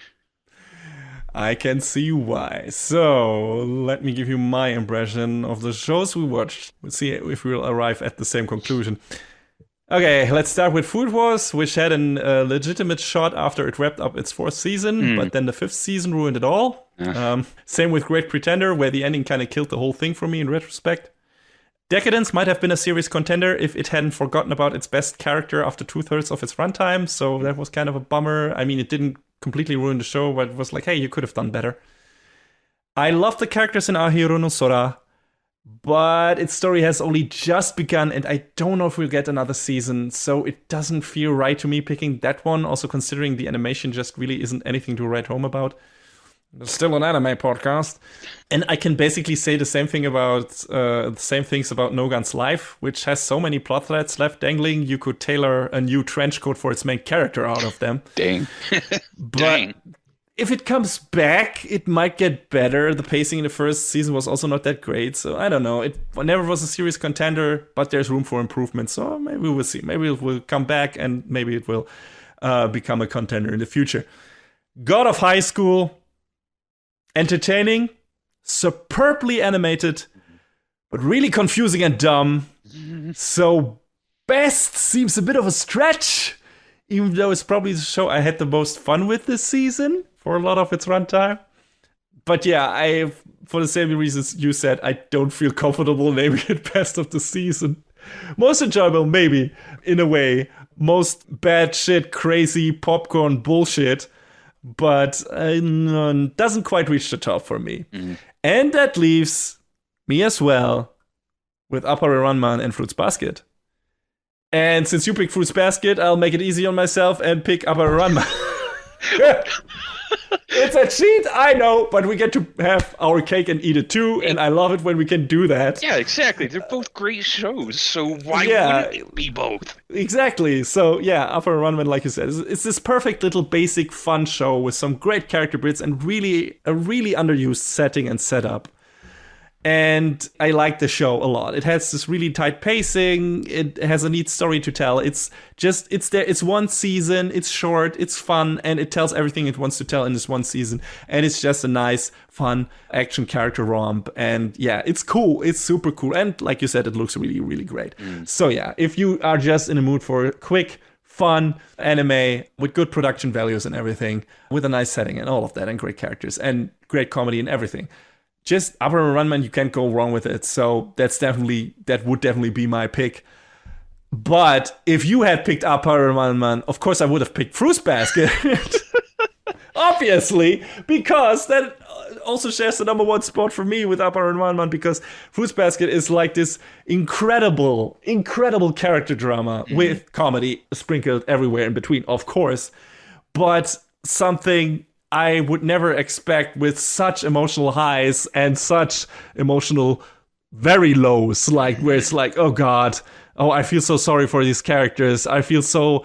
I can see why. So, let me give you my impression of the shows we watched. We'll see if we'll arrive at the same conclusion. Okay, let's start with Food Wars, which had a legitimate shot after it wrapped up its 4th season, but then the 5th season ruined it all. Same with Great Pretender, where the ending kind of killed the whole thing for me in retrospect. Decadence might have been a serious contender if it hadn't forgotten about its best character after 2/3 of its runtime, so that was kind of a bummer. I mean, it didn't completely ruin the show, but it was like, hey, you could have done better. I love the characters in Ahiru no Sora, but its story has only just begun, and I don't know if we'll get another season, so it doesn't feel right to me picking that one, also considering the animation just really isn't anything to write home about. It's still an anime podcast. And I can basically say the same things about No Gun's Life, which has so many plot threads left dangling, you could tailor a new trench coat for its main character out of them. Dang. But if it comes back, it might get better. The pacing in the first season was also not that great, so I don't know. It never was a serious contender, but there's room for improvement, so maybe we'll see. Maybe it will come back, and maybe it will become a contender in the future. God of High School. Entertaining, superbly animated, but really confusing and dumb. So best seems a bit of a stretch, even though it's probably the show I had the most fun with this season for a lot of its runtime. But yeah, for the same reasons you said, I don't feel comfortable naming it best of the season. Most enjoyable, maybe, in a way. Most bad shit, crazy popcorn bullshit. But doesn't quite reach the top for me. And that leaves me as well with Appare Ranman and Fruits Basket. And since you picked Fruits Basket, I'll make it easy on myself and pick Appare Ranman. It's a cheat, I know, but we get to have our cake and eat it too, and I love it when we can do that. Yeah, exactly. They're both great shows, so why wouldn't it be both? Exactly. So yeah, Appare Ranman, like you said, it's this perfect little basic fun show with some great character bits and a really underused setting and setup. And I like the show a lot. It has this really tight pacing. It has a neat story to tell. It's there. It's one season. It's short. It's fun. And it tells everything it wants to tell in this one season. And it's just a nice, fun action character romp. And yeah, it's cool. It's super cool. And like you said, it looks really, really great. So yeah, if you are just in the mood for quick, fun anime with good production values and everything, with a nice setting and all of that, and great characters and great comedy and everything, just Appare Ranman, you can't go wrong with it. So that would definitely be my pick. But if you had picked Appare Ranman, of course I would have picked Fruits Basket. Obviously, because that also shares the number one spot for me with Appare Ranman, because Fruits Basket is like this incredible character drama with comedy sprinkled everywhere in between, of course. But something I would never expect with such emotional highs and such emotional very lows, like where it's like, oh God, oh, I feel so sorry for these characters. I feel so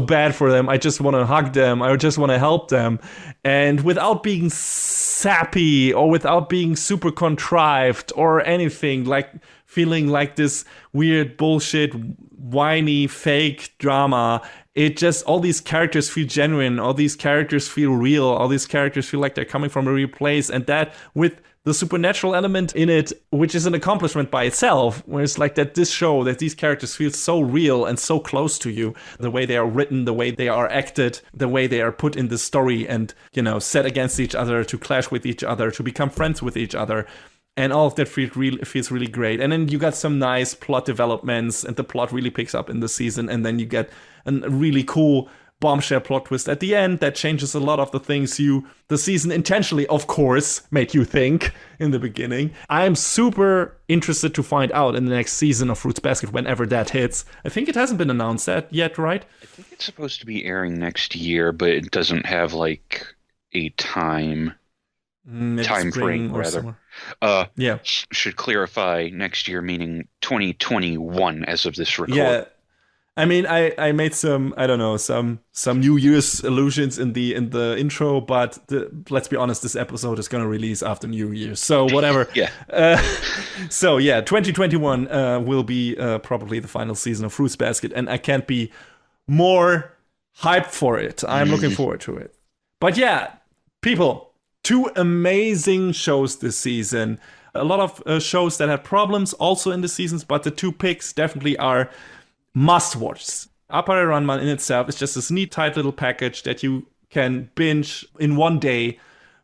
bad for them. I just want to hug them. I just want to help them. And without being sappy or without being super contrived or anything, like feeling like this weird bullshit, whiny, fake drama. It just, all these characters feel genuine. All these characters feel real. All these characters feel like they're coming from a real place. And that with the supernatural element in it, which is an accomplishment by itself, where it's like that this show, that these characters feel so real and so close to you, the way they are written, the way they are acted, the way they are put in the story and, you know, set against each other, to clash with each other, to become friends with each other. And all of that feels really great. And then you got some nice plot developments, and the plot really picks up in the season. And then you get a really cool bombshell plot twist at the end that changes a lot of the things the season intentionally, of course, made you think in the beginning. I'm super interested to find out in the next season of Fruits Basket, whenever that hits. I think it hasn't been announced that yet, right? I think it's supposed to be airing next year, but it doesn't have like a time frame, rather. Yeah. Should clarify next year, meaning 2021 as of this record. Yeah. I mean, I made some, I don't know, some New Year's allusions in the intro, but let's be honest, this episode is going to release after New Year's, so whatever. Yeah. 2021 will be probably the final season of Fruits Basket, and I can't be more hyped for it. I'm looking forward to it. But yeah, people, 2 amazing shows this season. A lot of shows that had problems also in the seasons, but the 2 picks definitely are must-watch. Appare Ranman in itself is just this neat, tight little package that you can binge in one day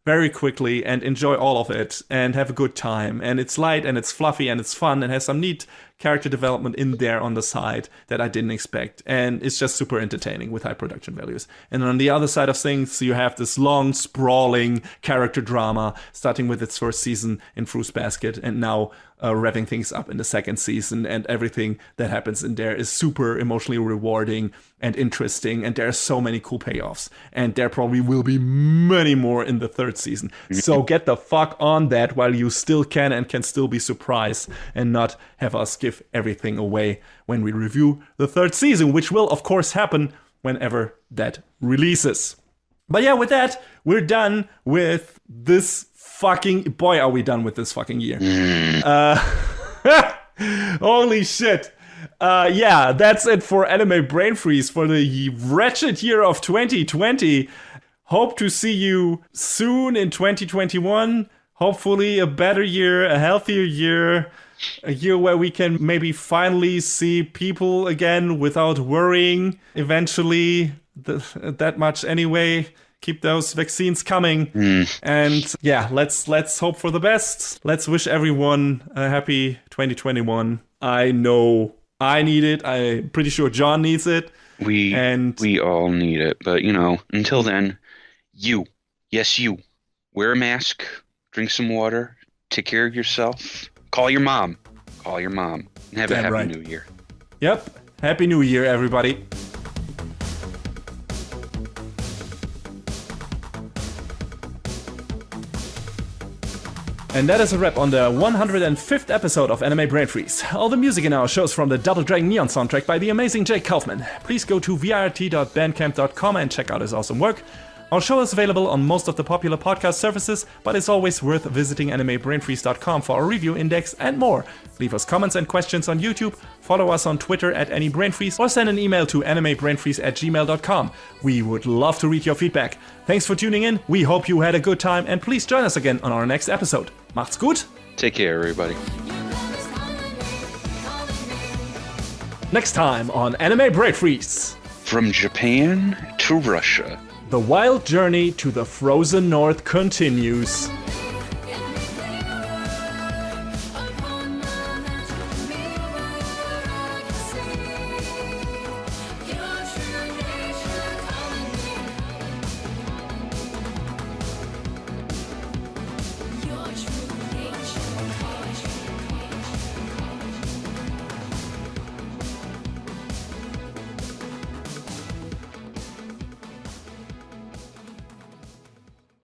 very quickly and enjoy all of it and have a good time. And it's light and it's fluffy and it's fun and has some neat character development in there on the side that I didn't expect. And it's just super entertaining with high production values. And on the other side of things, you have this long, sprawling character drama starting with its first season in Fruits Basket and now revving things up in the second season, and everything that happens in there is super emotionally rewarding and interesting, and there are so many cool payoffs, and there probably will be many more in the third season. So get the fuck on that while you still can and can still be surprised and not have us give everything away when we review the third season, which will of course happen whenever that releases. But yeah, with that, we're done with this fucking... Boy, are we done with this fucking year. Holy shit. Yeah, that's it for Anime Brain Freeze for the wretched year of 2020. Hope to see you soon in 2021. Hopefully a better year, a healthier year. A year where we can maybe finally see people again without worrying. Eventually, that much anyway. Keep those vaccines coming. And yeah, let's hope for the best. Let's wish everyone a happy 2021. I know I need it. I'm pretty sure John needs it. We all need it. But, you know, until then, you, wear a mask, drink some water, take care of yourself, call your mom, and have a happy new year. Yep. Happy New Year, everybody. And that is a wrap on the 105th episode of Anime Brain Freeze. All the music in our show is from the Double Dragon Neon soundtrack by the amazing Jake Kaufman. Please go to virt.bandcamp.com and check out his awesome work. Our show is available on most of the popular podcast services, but it's always worth visiting animebrainfreeze.com for our review index and more. Leave us comments and questions on YouTube, follow us on Twitter at AnyBrainFreeze, or send an email to animebrainfreeze@gmail.com. We would love to read your feedback. Thanks for tuning in, we hope you had a good time, and please join us again on our next episode. Macht's gut! Take care, everybody. Next time on Anime Brain Freeze. From Japan to Russia. The wild journey to the frozen north continues.